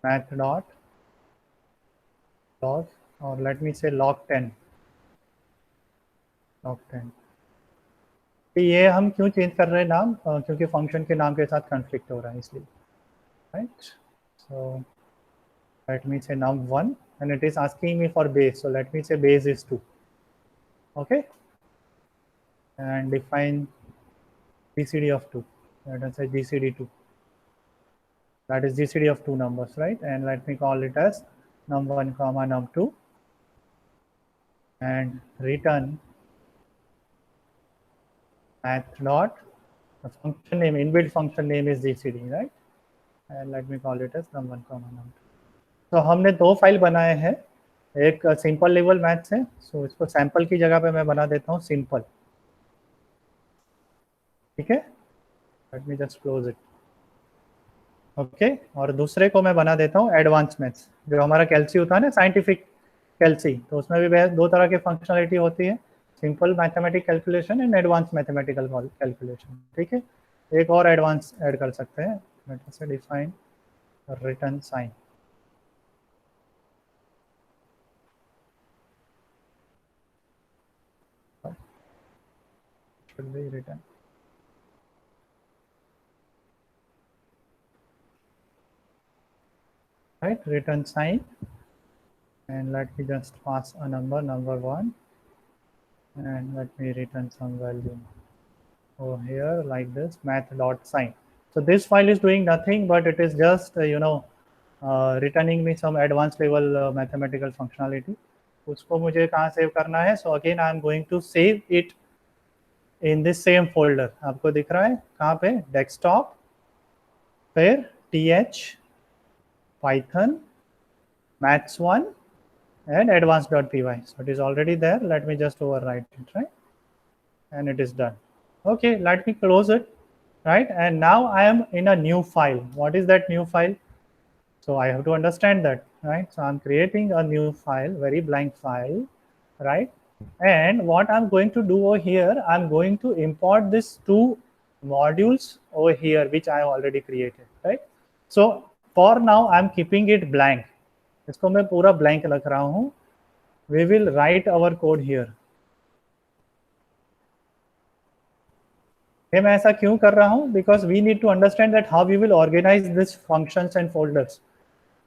math dot log, or let me say log 10। ये हम क्यों चेंज कर रहे हैं नाम, क्योंकि फंक्शन के नाम के साथ कॉन्फ्लिक्ट हो रहा है इसलिए, राइट। सो लेट मी से num1 and it is asking me for base, so let me say base is 2, okay, and define GCD of 2, let us say GCD 2, that is GCD of 2 numbers, right, and let me call it as num1 comma num2 and return math dot, the function name, inbuilt function name is GCD, right, and let me call it as num1 comma num2। तो हमने दो file बनाए हैं, एक simple level maths है, सो इसको sample की जगह पे मैं बना देता हूँ सिंपल। ठीक है, let me just close it, okay, और दूसरे को मैं बना देता हूँ एडवांस मैथ्स, जो हमारा कैल्सी होता है ना, साइंटिफिक कैल्सी, तो उसमें भी दो तरह की फंक्शनलिटी होती है, simple mathematic calculation and advance mathematical calculation. ठीक है, एक और एडवांस ऐड कर सकते हैं, let us define return sign, should be written, right, return sign, and let me just pass a number 1, and let me return some value over here like this, math dot sign, So this file is doing nothing, but it is just returning me some advanced level mathematical functionality. उसको मुझे कहाँ save करना है? So again I am going to save it in this same folder. आपको दिख रहा है कहाँ पे? Desktop, फिर th python maths1 and advanced.py. So it is already there. Let me just overwrite it, right? And it is done. Okay, let me close it, right? And now I am in a new file. What is that new file? So I have to understand that, right? So I'm creating a new file, very blank file, right? And what I'm going to do over here, I'm going to import these two modules over here, which I have already created, right? So for now, I'm keeping it blank. इसको मैं पूरा blank रख रहा हूँ. We will write our code here. ये मैं ऐसा क्यों कर रहा हूँ? Because we need to understand that how we will organize these functions and folders.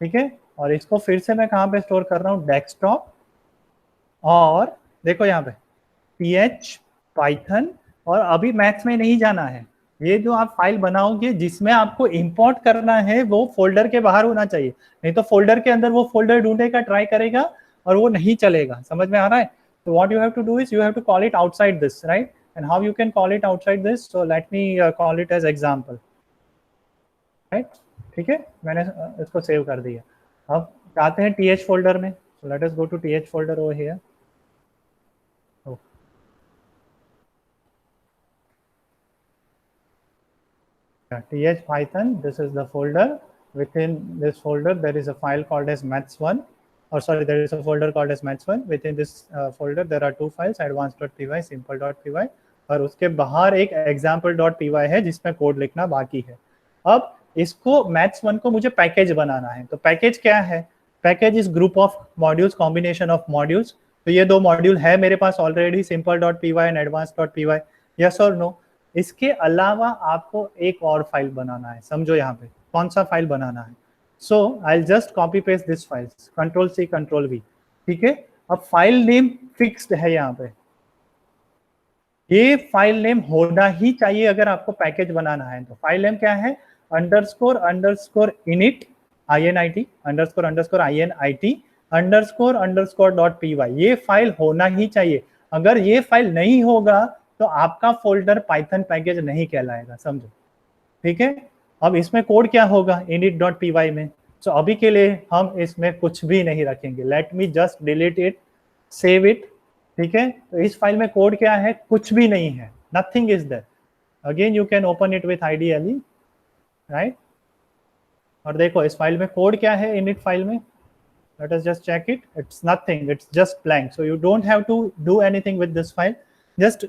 ठीक है, और इसको फिर से मैं कहाँ पे स्टोर कर रहा हूँ? डेस्कटॉप, और देखो यहाँ पे ph python, और अभी मैथ्स में नहीं जाना है. ये जो आप फाइल बनाओगे जिसमें आपको इंपोर्ट करना है वो फोल्डर के बाहर होना चाहिए, नहीं तो फोल्डर के अंदर वो फोल्डर ढूंढने का ट्राई करेगा और वो नहीं चलेगा. समझ में आ रहा है? तो what you have to do is you have to call it outside this, right? And how you can call it outside this? So let me call it as example, right? ठीक है, मैंने इसको सेव कर दिया. अब जाते हैं th folder में. So let us go to th folder over here. th python, this is the folder. Within this folder there is a file called as maths1, or sorry, there is a folder called as maths1. Within this folder there are two files, advanced.py, simple.py, और उसके बाहर एक example.py है जिसमें code लिखना बाकी है. अब इसको maths1 को मुझे पैकेज बनाना है. तो पैकेज क्या है? Package is group of modules, combination of modules. तो ये दो मॉड्यूल है मेरे पास already, simple.py and advanced.py. Yes और नो? इसके अलावा आपको एक और फाइल बनाना है. समझो यहाँ पे कौन सा फाइल बनाना है. So I just copy paste this file, Ctrl+C Ctrl+V. ठीक है, अब फाइल नेम फिक्स्ड है यहाँ पे. ये फाइल नेम होना ही चाहिए अगर आपको पैकेज बनाना है. तो फाइल नेम क्या है? Underscore underscore init init underscore underscore init underscore underscore .py. ये फाइल होना ही चाहिए. अगर ये फाइल नहीं होगा तो आपका फोल्डर पाइथन पैकेज नहीं कहलाएगा. समझो, ठीक है? अब इसमें कोड क्या होगा init.py में? तो अभी के लिए हम इसमें कुछ भी नहीं रखेंगे. Let me just delete it, save it. ठीक है, तो इस फाइल में कोड क्या है? कुछ भी नहीं है, nothing is there. Again you can open it with IDLE, right? और देखो इस फाइल में कोड क्या है init फाइल में. Let us just check it. It's nothing, it's just blank. So you don't have to do anything with this file. Just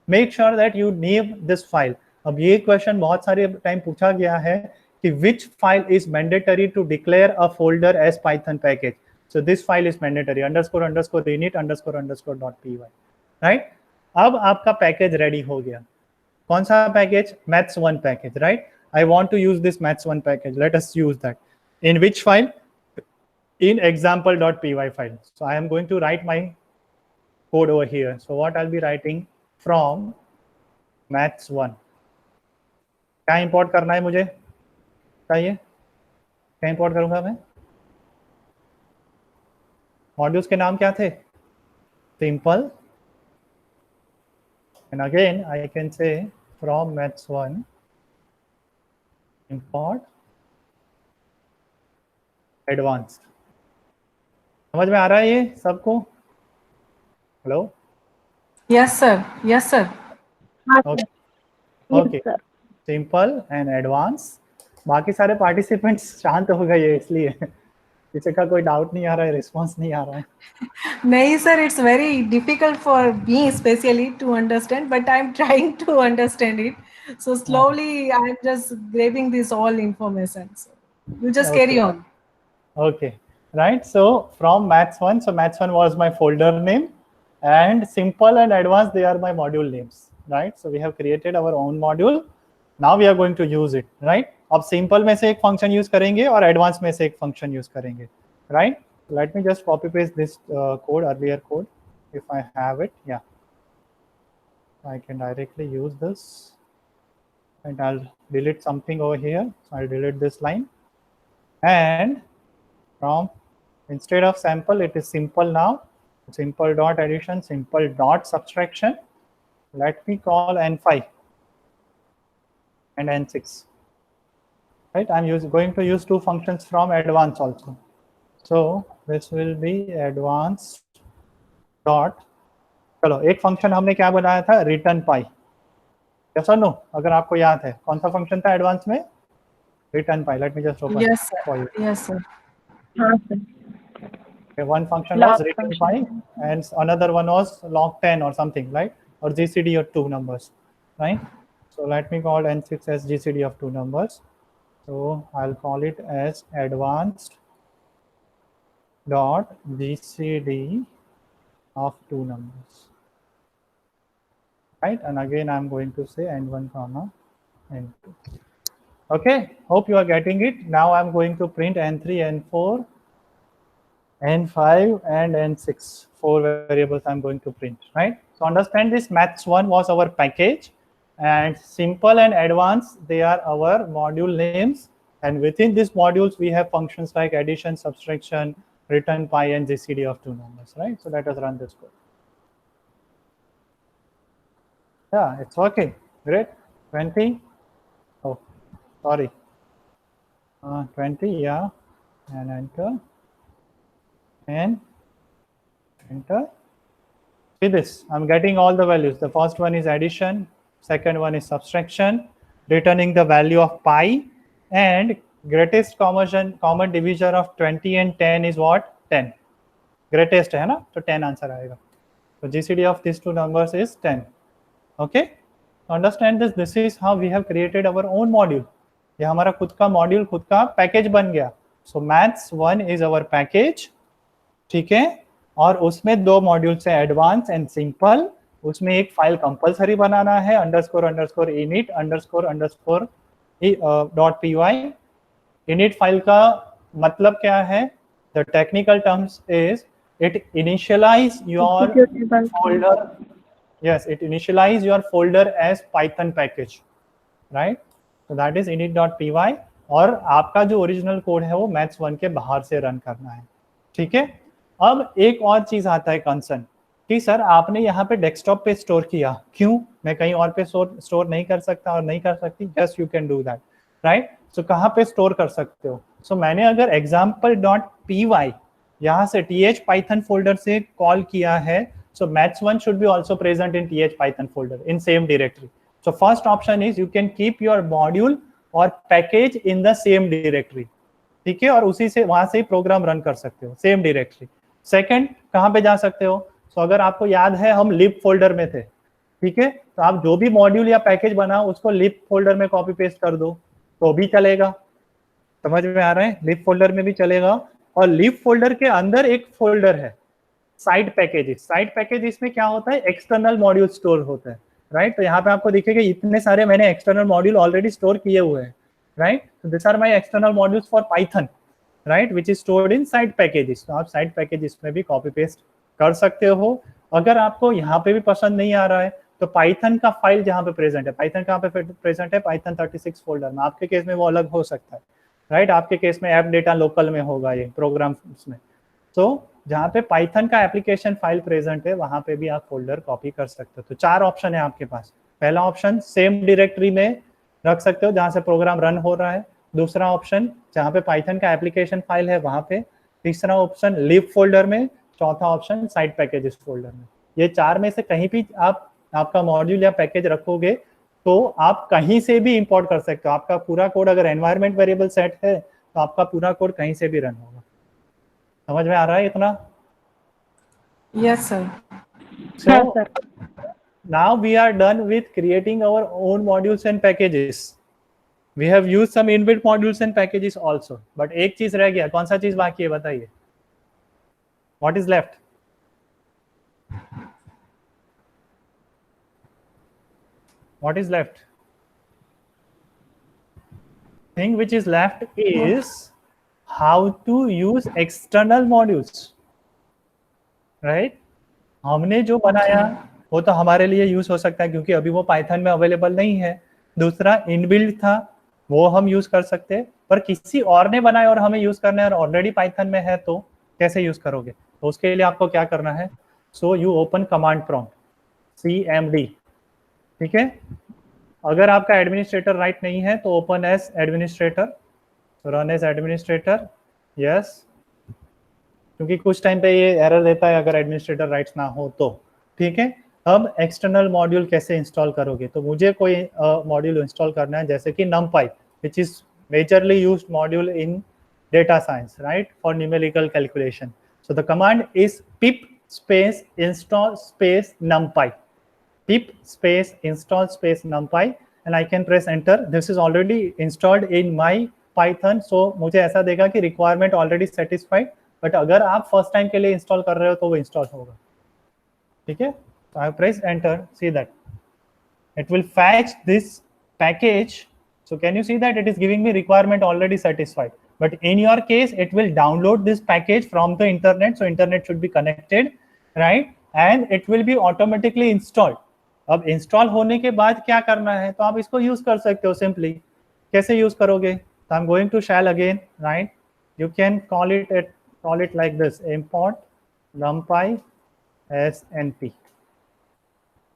make sure that you name this file. अब ये question बहुत सारे time पूछा गया है कि which file is mandatory to declare a folder as Python package. So this file is mandatory, underscore underscore init underscore underscore .py, right? अब आपका पैकेज रेडी हो गया. कौन सा package? maths1 package, right? I want to use this maths1 package. Let us use that. In which file? In example.py file. So I am going to write my code over here. So what I'll be writing from maths1. क्या import करना है मुझे? चाहिए क्या import करूंगा मैं? Modules के नाम क्या थे? Simple. And again I can say from maths1 import advanced. समझ में आ रहा है ये सबको? Hello?
Yes, sir. Yes, sir.
Okay okay, simple and advance. बाकी सारे पार्टिसिपेंट्स शांत हो गए इसलिए किसी का कोई डाउट नहीं आ रहा है, रिस्पांस नहीं आ रहा है.
नहीं sir, it's very difficult for me especially to understand, but I'm trying to understand it. So slowly I'm just grabbing this all information. So you just carry on.
Okay, right. So from maths1, so maths1 was my folder name, and simple and advanced, they are my module names, right? So we have created our own module. Now we are going to use it, right? अब simple में से एक function use करेंगे और advanced में से एक function use करेंगे, right? Let me just copy paste this code, earlier code, if I have it. Yeah, I can directly use this. and I'll delete something over here. So I'll delete this line, and from instead of sample it is simple now. Simple dot addition, simple dot subtraction. Let me call n5 and n6. Right, I'm going to use two functions from advanced also. So this will be advanced dot, चलो एक function हमने क्या बनाया था, return पाई, yes और no? अगर आपको याद है कौन सा फंक्शन था एडवांस में? Return pi. Let me just open
Yes,
for
sir.
you.
Yes, sir.
हाँ sir.
Okay, one function
Log
was return pi
function.
and another one was log 10 or something, right? Or GCD of two numbers, right? So let me call n6 as GCD of two numbers. So I'll call it as advanced dot GCD of two numbers, right? And again I'm going to say n1 comma n2. Okay, hope you are getting it. Now I'm going to print n3, n4, n5 and n6. 4 variables I'm going to print, right? So understand this, maths 1 was our package, and simple and advanced, they are our module names, and within these modules we have functions like addition, subtraction, return pi and GCD of two numbers, right? So let us run this code. Yeah, it's working. Great. 20. Oh, sorry. 20, yeah, and enter. And enter. See this, I'm getting all the values. The first one is addition, second one is subtraction, returning the value of pi, and greatest common divisor of 20 and 10 is what? 10. Greatest है ना, तो 10 answer आएगा. So GCD of these two numbers is 10. Okay, understand this. This is how we have created our own module. ये हमारा खुद का module, खुद का पैकेज बन गया. So maths 1 is our package. ठीक है, और उसमें दो मॉड्यूल से एडवांस एंड सिंपल. उसमें एक फाइल कंपलसरी बनाना है, underscore underscore init underscore underscore dot py. Init file का मतलब क्या है? The technical terms is it initialize your folder. Yes, it initialize your folder as Python package, right? So that is init.py. और आपका जो original code है वो maths 1 के बाहर से रन करना है. ठीक है, अब एक और चीज आता है कंसर्न कि सर आपने यहाँ पे डेस्कटॉप पे स्टोर किया, क्यों? मैं कहीं और पे स्टोर नहीं कर सकता और नहीं कर सकती? Yes, you can do that, right? So कहाँ पे स्टोर कर सकते हो? सो मैंने अगर example.py यहाँ से th python फोल्डर से कॉल किया है, so maths 1 should be also present in th python folder in same directory. So first option is you can keep your module or package in the same directory. ठीक है, और उसी से वहां से ही प्रोग्राम रन कर सकते हो, सेम डायरेक्टरी. सेकंड, कहां पे जा सकते हो? सो अगर आपको याद है हम लिब फोल्डर में थे, ठीक है, तो आप जो भी मॉड्यूल या पैकेज बनाओ उसको लिब फोल्डर में कॉपी पेस्ट कर दो तो भी चलेगा. समझ में आ रहा है? लिब फोल्डर में भी चलेगा. और लिब फोल्डर के अंदर एक फोल्डर है साइड पैकेजेस. साइड पैकेजेस में क्या होता है? एक्सटर्नल मॉड्यूल स्टोर होता है, राइट? तो यहाँ पे आपको दिखेगा इतने सारे मैंने एक्सटर्नल मॉड्यूल ऑलरेडी स्टोर किए हुए हैं, right? So these are my external modules for Python, right? Which is stored in side packages. तो आप side packages में भी कॉपी पेस्ट कर सकते हो. अगर आपको यहाँ पे भी पसंद नहीं आ रहा है तो Python का फाइल जहाँ पे प्रेजेंट है, Python कहाँ पे प्रेजेंट है? Python 36 फोल्डर में. आपके केस में वो अलग हो सकता है, राइट? आपके केस में ऐप डेटा लोकल में होगा ये प्रोग्राम में. तो जहाँ पे Python का एप्लीकेशन फाइल प्रेजेंट है वहां पे भी आप फोल्डर कॉपी कर सकते हो. तो चार ऑप्शन है आपके पास. पहला ऑप्शन सेम डायरेक्टरी में रख सकते हो जहां से प्रोग्राम रन हो रहा है. दूसरा ऑप्शन जहां पे Python का एप्लीकेशन फाइल है वहां पे. तीसरा ऑप्शन लिब फोल्डर में. चौथा ऑप्शन साइड पैकेजेस फोल्डर में. ये चार में से कहीं भी आप आपका मॉड्यूल या पैकेज रखोगे तो आप कहीं से भी इंपोर्ट कर सकते हो. आपका पूरा कोड अगर एनवायरमेंट वेरिएबल सेट है तो आपका पूरा कोड कहीं से भी रन होगा. समझ में आ रहा है इतना?
Yes, sir.
So now we are done with creating our own modules and packages. We have used some inbuilt modules and packages also. But एक चीज रह गया. कौन सा चीज बाकी है बताइए? What is left? What is left? Thing which is left is how to use external modules, right? हमने जो बनाया वो तो हमारे लिए यूज हो सकता है क्योंकि अभी वो पाइथन में अवेलेबल नहीं है, दूसरा इनबिल्ट था, वो हम यूज कर सकते हैं, पर किसी और ने बनाया और हमें यूज करना है और ऑलरेडी पाइथन में है तो कैसे यूज करोगे? तो उसके लिए आपको क्या करना है, so you open command prompt CMD, ठीक है। अगर आपका एडमिनिस्ट्रेटर राइट नहीं है तो open as administrator, run as administrator, yes, क्योंकि कुछ टाइम पे ये एरर देता है अगर एडमिनिस्ट्रेटर राइट्स ना हो तो, ठीक है। अब एक्सटर्नल मॉड्यूल कैसे इंस्टॉल करोगे? तो मुझे कोई मॉड्यूल इंस्टॉल करना है, जैसे कि NumPy, which is majorly used module in data science, right, for numerical calculation. So the command is pip space install space numpy, pip space install space numpy, and I can press enter. This is already installed in my Python, so मुझे ऐसा देगा कि requirement already satisfied, but अगर आप first time के लिए install कर रहे हो तो वो इंस्टॉल होगा, ठीक है। So I press enter, see that it will fetch this package. So can you see that it is giving me requirement already satisfied, but in your case it will download this package from the internet, so internet should be connected, right, and it will be automatically installed. अब install होने के बाद क्या करना है, तो आप इसको यूज कर सकते हो सिंपली। कैसे यूज करोगे? तो I am going to shell again, right, you can call it like this, import numpy as np.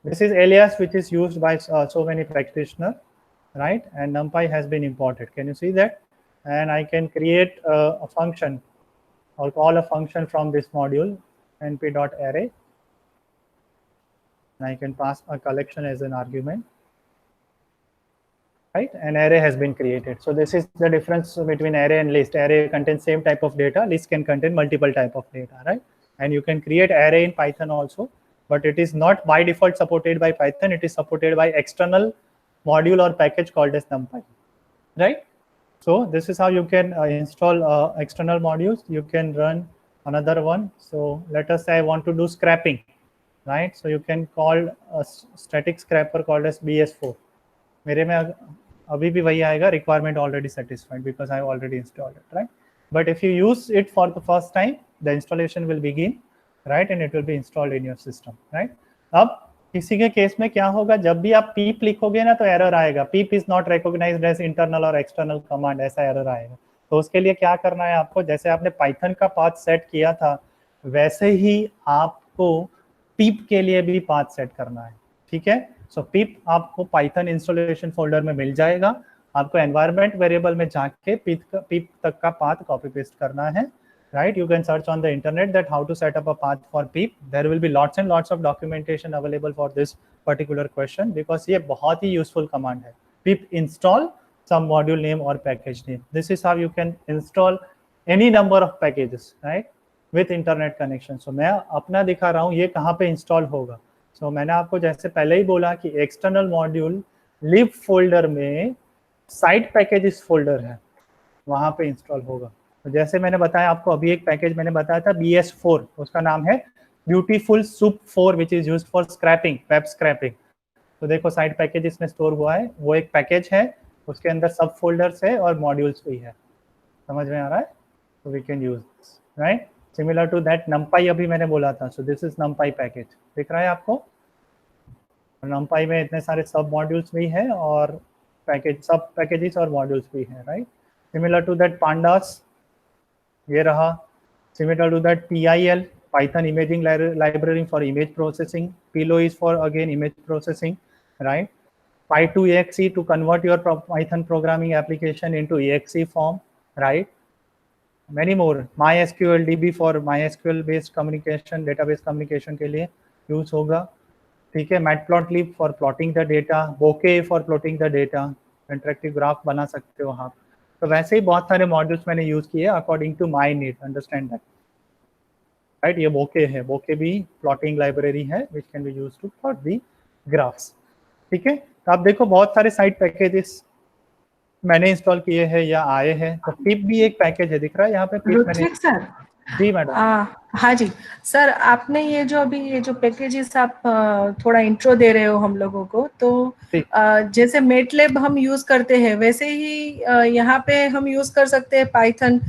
This is alias which is used by so many practitioners, right, and numpy has been imported. Can you see that? And I can create a function or call a function from this module, np.array, and I can pass a collection as an argument, right? An array has been created. So this is the difference between array and list. Array contains same type of data, list can contain multiple type of data, right? And you can create array in Python also, but it is not by default supported by Python. It is supported by external module or package called as NumPy, right? So this is how you can install external modules. You can run another one. So let us say I want to do scrapping, right? So you can call a static scrapper called as BS4. मेरे में अभी भी वही आएगा, requirement already satisfied because I already installed it, right? But if you use it for the first time, the installation will begin, right, and it will be installed in your system, right? अब किसी के case में क्या होगा, जब भी आप pip लिखोगे ना तो एरर आएगा, pip is not recognized as internal और external command, ऐसा एरर आएगा। तो उसके लिए क्या करना है आपको, जैसे आपने पाइथन का पाथ सेट किया था वैसे ही आपको pip के लिए भी पाथ सेट करना है, ठीक है। सो pip आपको पाइथन इंस्टॉलेशन फोल्डर में मिल जाएगा, आपको एनवायरनमेंट वेरिएबल में जाके pip तक का पाथ कॉपी पेस्ट करना है, right? You can search on the internet that how to set up a path for pip. There will be lots and lots of documentation available for this particular question because ये बहुत ही useful command है। pip install some module name or package name. This is how you can install any number of packages, right, with internet connection. So मैं अपना दिखा रहा हूँ ये कहाँ पे install होगा। So मैंने आपको जैसे पहले ही बोला कि external module lib folder में site packages folder है, वहाँ पे install होगा। तो जैसे मैंने बताया आपको अभी एक पैकेज मैंने बताया था BS4, उसका नाम है beautiful soup 4 which is used for scraping, web scraping. तो देखो साइड पैकेज इसमें स्टोर हुआ है, वो एक पैकेज है, उसके अंदर सब फोल्डर्स है और मॉड्यूल्स भी है, समझ में आ रहा है? तो we can use this, right, similar to that NumPy अभी मैंने बोला था। So this is NumPy package, दिख रहा है आपको? NumPy में इतने सारे सब मॉड्यूल्स भी है और पैकेज सब पैकेजेस और मॉड्यूल्स भी है, right. Similar to that pandas, ये रहा। Similar to that PIL, Python Imaging Library for image processing. PILO is for again image processing, right? Py2exe to convert your Python programming application into exe form, right? Many more. MySQL DB for MySQL based communication, database communication के लिए use होगा, ठीक है। Matplotlib for plotting the data, Bokeh for plotting the data, interactive graph बना सकते हो आप। तो वैसे ही बहुत सारे मॉड्यूल्स मैंने यूज किए according to my need, understand that, right. ये बोके है, बोके भी प्लॉटिंग लाइब्रेरी है which can be used to plot the graphs, ठीक है। तो आप देखो बहुत सारे साइड पैकेजेस मैंने इंस्टॉल किए हैं या आए हैं। तो pip भी एक पैकेज है, दिख रहा है यहाँ पे pip मैंने।
सर
जी मैडम।
हाँ जी सर, आपने ये जो अभी ये जो पैकेजेस आप थोड़ा इंट्रो दे रहे हो हम लोगों को, तो जैसे मेटलैब हम यूज करते हैं वैसे ही यहाँ पे हम यूज कर सकते हैं Python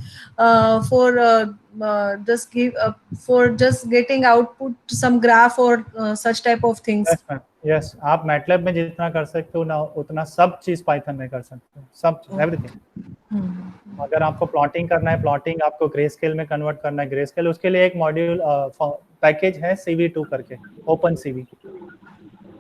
for just getting output some graph और such type of things.
Yes, आप मैटलैब में जितना कर सकते हो ना उतना सब चीज पाइथन में कर सकते हो, सब चीज, एवरीथिंग। अगर आपको प्लॉटिंग करना है प्लॉटिंग, आपको ग्रे स्केल में कन्वर्ट करना है ग्रे स्केल, उसके लिए एक मॉड्यूल पैकेज है CV2 करके, ओपन सीवी।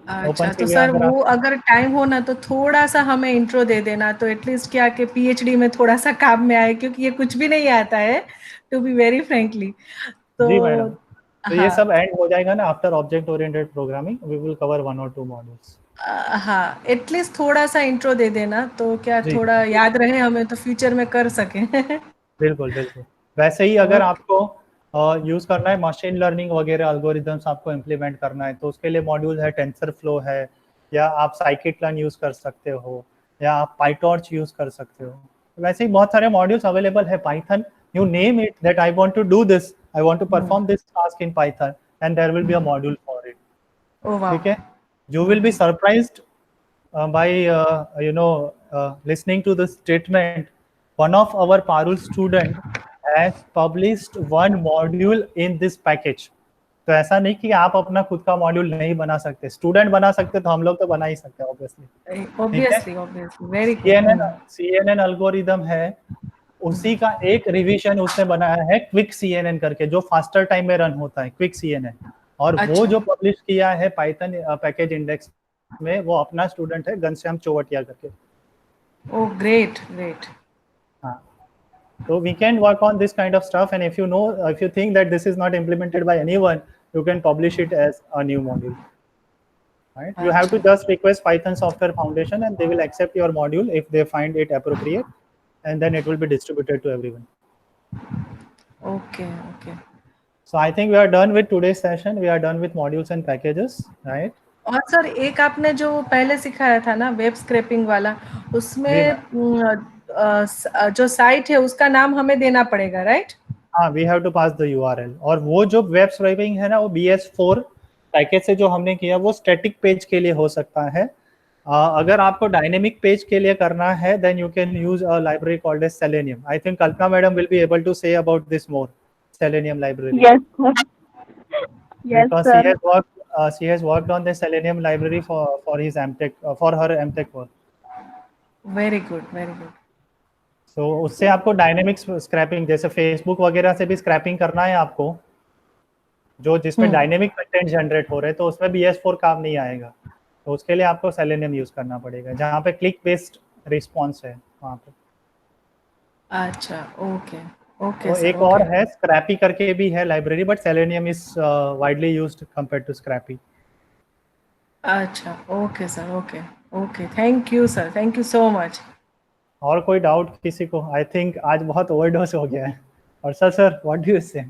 अच्छा, तो सर वो अगर टाइम हो ना तो थोड़ा सा हमें इंट्रो दे देना, तो एटलीस्ट क्या कि पीएचडी में थोड़ा सा काम में आए, क्योंकि ये कुछ भी नहीं आता है, टू बी वेरी फ्रेंकली। तो
जी मैडम, तो ये
हाँ,
सब एंड हो जाएगा ना after object oriented programming, we will cover 1 और 2 मॉड्यूल्स।
हाँ, एटलीस्ट थोड़ा सा इंट्रो दे देना, तो क्या
जी
थोड़ा याद रहे हमें, तो फ्यूचर में कर सकें।
बिल्कुल बिल्कुल। वैसे ही अगर आपको यूज करना है मशीन लर्निंग वगैरह एल्गोरिदम्स आपको इम्प्लीमेंट करना है, तो उसके लिए मॉड्यूल है टेंसर फ्लो है, या आप साइकिट-लर्न यूज कर सकते हो, या आप पाइटॉर्च यूज कर सकते हो। वैसे ही बहुत सारे मॉड्यूल्स अवेलेबल है Python, you name it that I want to do this, I want to perform this task in Python, and there will be a module for it.
Oh वाह।
ठीक है, you will be surprised by listening to the statement. One of our Parul student has published one module in this package. तो ऐसा नहीं कि आप अपना खुद का मॉड्यूल नहीं बना सकते, स्टूडेंट बना सकते, तो हम लोग तो बना ही सकते हैं obviously.
Obviously very good.
CNN algorithm है, उसी का एक रिवीजन उसने बनाया है क्विक CNN करके, जो फास्टर टाइम में रन होता है, क्विक CNN। और वो जो पब्लिश किया है पाइथन पैकेज इंडेक्स में, वो अपना स्टूडेंट है घनश्याम चौवटिया करके।
Oh great great.
हाँ, so we can work on this kind of stuff, and if you think that this is not implemented by anyone, you can publish it as a new module, right? You have to just request Python Software Foundation and they will accept your module if they find it appropriate, and then it will be distributed to everyone.
Okay, okay.
So I think we are done with today's session. We are done with modules and packages, right?
और sir एक आपने जो पहले सिखाया था ना web scrapping वाला, उसमें जो साइट है उसका नाम हमें देना पड़ेगा, राइट?
हाँ, we have to pass the URL। और वो जो वेब स्क्रैपिंग है ना, वो BS4 पैकेज से जो हमने किया, वो स्टैटिक पेज के लिए हो सकता है। अगर आपको डायनेमिक पेज के लिए करना है, then you can use a library called as Selenium. I think Kalpana madam will be able to say about this more, Selenium library.
Yes, sir. Yes,
because
sir.
she has worked on the Selenium library for his MTech, for her MTech work.
Very good very good.
तो उससे आपको dynamic scrapping, जैसे Facebook वगैरह से भी scrapping करना है आपको, जो जिसमें डायनेमिक कंटेंट जनरेट हो रहे हैं, तो उसमें BS4 काम नहीं आएगा। तो उसके लिए आपको सेलेनियम यूज करना पड़ेगा, जहाँ पे क्लिक बेस्ड रिस्पॉन्स है वहाँ पे।
अच्छा, ओके ओके।
तो एक और है स्क्रैपी करके भी है library, but Selenium is widely used compared to Scrapy.
अच्छा, okay sir, okay okay, thank you sir, thank you so much.
और कोई डाउट किसी को? आई थिंक आज बहुत ओवरडोज हो गया है। और सर व्हाट डू यू से?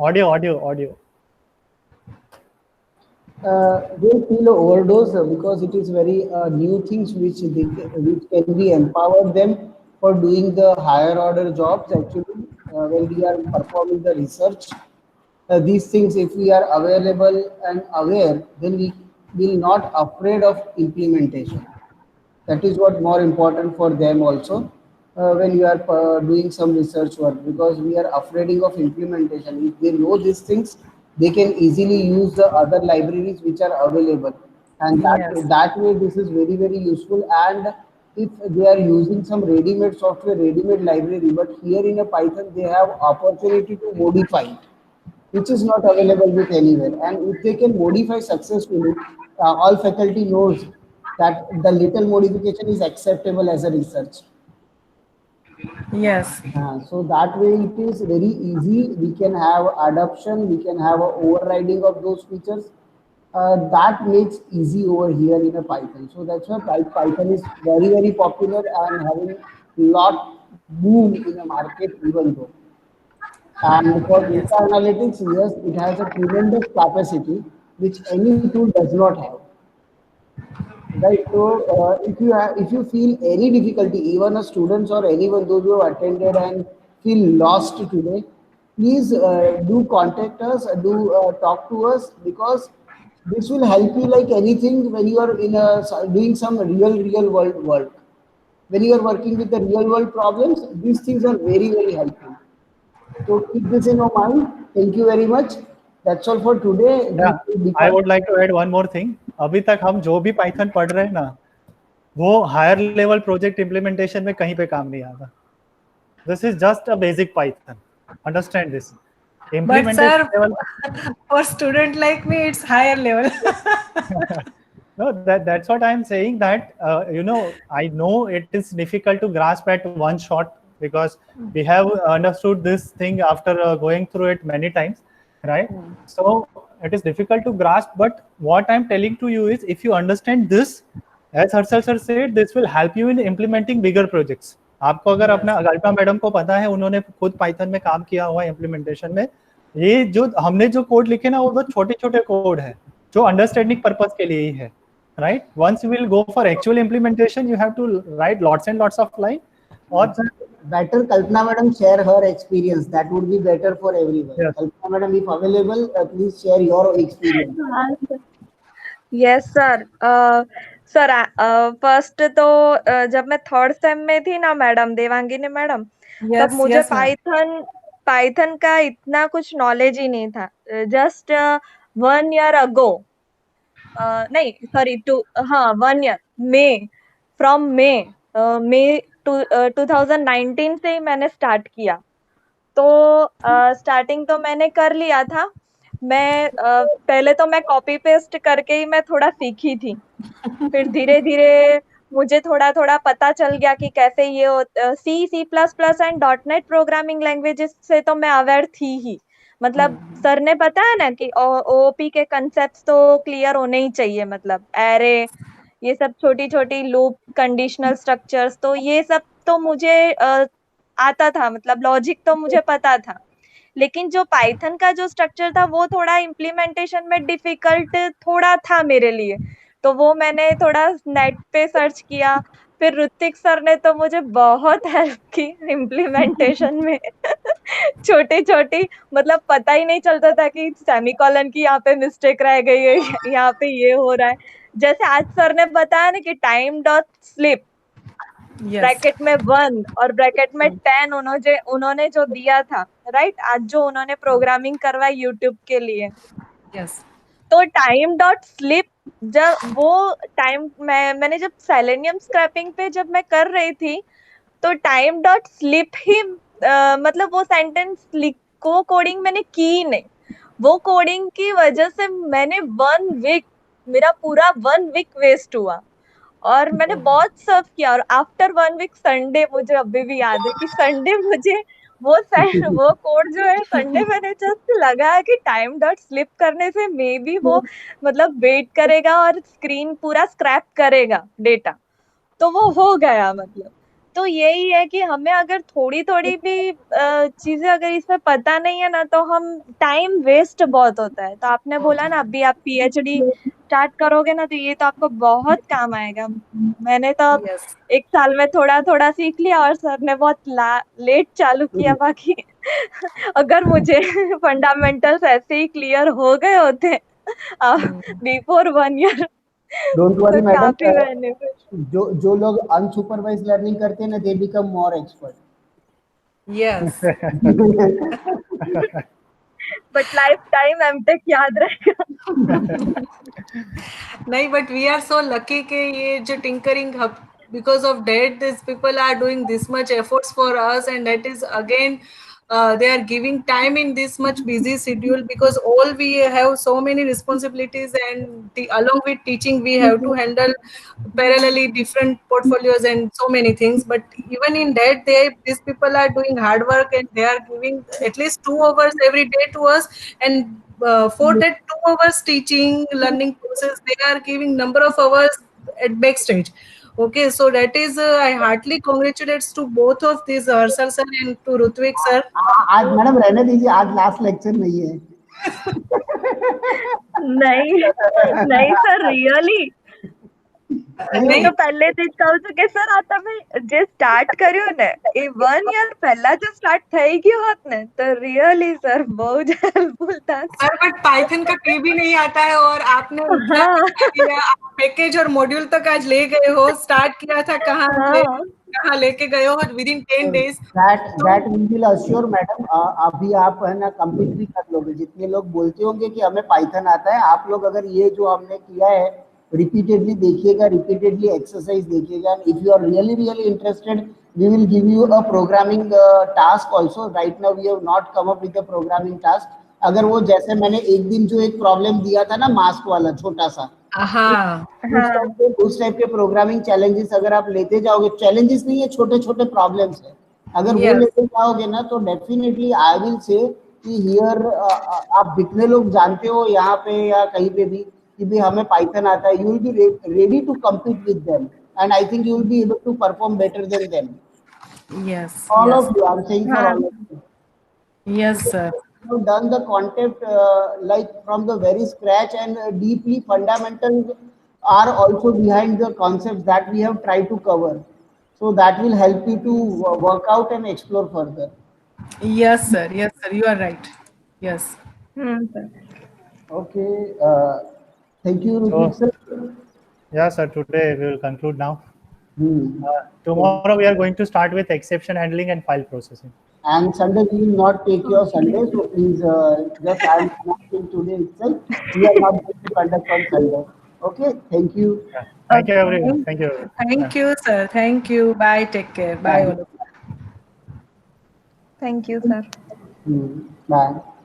Audio audio audio.
They feel overdose because it is very new things which can be empowered them for doing the higher order jobs. Actually, when we are performing the research, these things, if we are available and aware, then we will not afraid of implementation. That is what more important for them also when you are doing some research work, because we are afraid of implementation. If they know these things, they can easily use the other libraries which are available, and that way this is very very useful. And if they are using some ready-made software, ready-made library, but here in a Python they have opportunity to modify it, which is not available with anywhere. And if they can modify successfully, all faculty knows that the little modification is acceptable as a research.
Yes.
So that way it is very easy. We can have adoption, we can have a overriding of those features. That makes easy over here in a Python. So that's why Python is very very popular and having lot boom in the market even though. And for data analytics, yes, it has a tremendous capacity which any tool does not have. Right. So if you feel any difficulty, even a students or anyone those who have attended and feel lost today, please do contact us, do talk to us, because this will help you like anything when you are in doing some real world work. When you are working with the real world problems, these things are very very helpful. So keep this in your mind. Thank you very much. That's all for today.
Yeah, I would like to add one more thing. अभी तक हम जो भी Python पढ़ रहे हैं ना, वो हायर लेवल प्रोजेक्ट इम्प्लीमेंटेशन में कहीं पे काम नहीं आता. This is just a basic Python. Understand this.
But sir,
level,
for student like me, it's higher level.
no, that's what I'm saying. That I know it is difficult to grasp at one shot because we have understood this thing after going through it many times, right? So it is difficult to grasp. But what I'm telling to you is, if you understand this, as Harshal sir said, this will help you in implementing bigger projects. आपको अगर अपना Alpa madam को पता है, उन्होंने खुद Python में काम किया हुआ है इम्प्लीमेंटेशन में. ये जो हमने जो कोड लिखे ना, वो बहुत छोटे-छोटे कोड है जो अंडरस्टैंडिंग पर्पस के लिए ही है, right? Once you will go for actual implementation, you have to write lots and lots of line. और
better Kalpana madam share her experience. That would be better for everyone.
Yes.
Kalpana madam, if available, please share your experience.
Yes sir. Sir first तो जब मैं third same में थी ना madam, देवांगिनी madam, तब मुझे Python का इतना कुछ नॉलेज ही नहीं था. जस्ट 1 year अगो, नहीं सॉरी 1 year मे 2019 से ही मैंने स्टार्ट किया. तो स्टार्टिंग तो मैंने कर लिया था. मैं पहले तो मैं कॉपी पेस्ट करके ही मैं थोड़ा सीखी थी. फिर धीरे धीरे मुझे थोड़ा थोड़ा पता चल गया कि कैसे ये C++ and .NET programming languages से तो मैं अवेयर थी ही. मतलब सर ने बताया ना कि OOP के कंसेप्ट्स तो क्लियर होने ही चाहिए. मतलब एरे, ये सब छोटी छोटी लूप, कंडीशनल स्ट्रक्चर्स, तो ये सब तो मुझे आता था. मतलब लॉजिक तो मुझे पता था. लेकिन जो पाइथन का जो स्ट्रक्चर था वो थोड़ा इम्प्लीमेंटेशन में डिफिकल्ट थोड़ा था मेरे लिए. तो वो मैंने थोड़ा नेट पे सर्च किया. फिर ऋतिक सर ने तो मुझे बहुत हेल्प की इम्प्लीमेंटेशन में. छोटी छोटी, मतलब पता ही नहीं चलता था कि सेमीकोलन की यहाँ पे मिस्टेक रह गई है, यहाँ पे ये हो रहा है. जैसे आज सर ने बताया ना कि टाइम डॉट स्लिप ब्रैकेट में 1 और ब्रैकेट में 10 उन्होंने जो दिया था, राइट, आज जो उन्होंने प्रोग्रामिंग करवाई यूट्यूब के लिए. तो टाइम डॉट स्लिप, जब वो टाइम मैंने जब सेलेनियम स्क्रैपिंग पे जब मैं कर रही थी, तो टाइम डॉट स्लिप ही मतलब वो सेंटेंस को कोडिंग मैंने की नहीं. वो कोडिंग की वजह से मैंने 1 वीक, मेरा पूरा 1 वीक वेस्ट हुआ. और मैंने बहुत सर्व किया. और आफ्टर 1 वीक संडे, मुझे अभी भी याद है कि संडे मुझे वो कोड जो है संडे मैंने जस्ट लगाया कि टाइम डॉट स्लिप करने से मे बी वो मतलब वेट करेगा और स्क्रीन पूरा स्क्रैप करेगा डेटा. तो वो हो गया. मतलब तो यही है कि हमें अगर थोड़ी थोड़ी भी चीजें अगर इसमें पता नहीं है ना, तो हम टाइम वेस्ट बहुत होता है. तो आपने बोला ना अभी आप PhD स्टार्ट करोगे ना, तो ये तो आपको बहुत काम आएगा. मैंने तो 1 साल में थोड़ा थोड़ा सीख लिया और सर ने बहुत लेट चालू किया. बाकी अगर मुझे फंडामेंटल्स ऐसे ही क्लियर हो गए होते before 1 year,
don't worry madam,
काफी
जो लोग अनसुपरवाइज लर्निंग करते हैं ना, they become more expert.
Yes.
But life time MTech याद रहेगा.
नहीं, but we are so lucky कि ये जो tinkering hub, because of that these people are doing this much efforts for us, and that is again they are giving time in this much busy schedule, because all we have so many responsibilities, and along with teaching we have to handle parallelly different portfolios and so many things. But even in that, these people are doing hard work, and they are giving at least 2 hours every day to us, and for that 2 hours teaching learning process, they are giving number of hours at backstage. Okay, so that is I heartily congratulates to both of these, Harshal sir and to Rutvik sir.
आज madam रहने दीजिए, आज last lecture नहीं है.
नहीं sir, really मैं तो पहले दिन कहूँ છું કે સર આ તમે જે સ્ટાર્ટ કર્યું ને એ 1 year પહેલા જો સ્ટાર્ટ થઈ ગયું હોત ને તો रियली सर बहुत हेल्पफुल था.
सर बट पाइथन का P भी नहीं आता है, और आपने पैकेज और मॉड्यूल तक आज ले गए हो. स्टार्ट किया था कहाँ से, कहाँ लेके गए हो within 10 days.
that we will assure madam. अभी आप है ना कंप्लीट भी कर लोगे। जितने लोग बोलते होंगे कि हमें पाइथन आता है, आप लोग अगर ये जो हमने किया है रिपीटेडली देखिएगा, रिपीटेडली एक्सरसाइज देखिएगा, if you are really interested we will give you a programming task also. Right now we have not come up with a programming task. अगर वो जैसे मैंने एक दिन जो एक प्रॉब्लम दिया था ना मास्क वाला छोटा सा, उस टाइप के प्रोग्रामिंग चैलेंजेस अगर आप लेते जाओगे, चैलेंजेस नहीं है, छोटे छोटे प्रॉब्लम्स है, अगर वो लेते जाओगे ना तो डेफिनेटली आई विल से कि हियर आप जितने लोग जानते हो यहाँ पे या कहीं पे भी कि भी हमें पाइथन आता है, you will be ready to compete with them and I think you will be able to perform better than them.
Yes.
All
yes.
of you, I'm saying for all of you.
Yes, sir.
You have done the concept like from the very scratch, and deeply fundamentals are also behind the concepts that we have tried to cover. So that will help you to work out and explore further.
Yes, sir. Yes, sir. You are right. Yes.
sir.
Okay. Thank you, Rutik sir.
Yeah, sir. Today we will conclude now.
Hmm.
Tomorrow we are going to start with exception handling and file processing.
And Sunday we will not take your Sunday, so please just I am announcing today itself. We are not going to conduct on Sunday. Okay. Thank you.
Yeah. Thank you everyone. Thank you.
Thank you, sir. Thank you. Bye. Take care. Bye, all of you.
Thank you, sir.
Bye.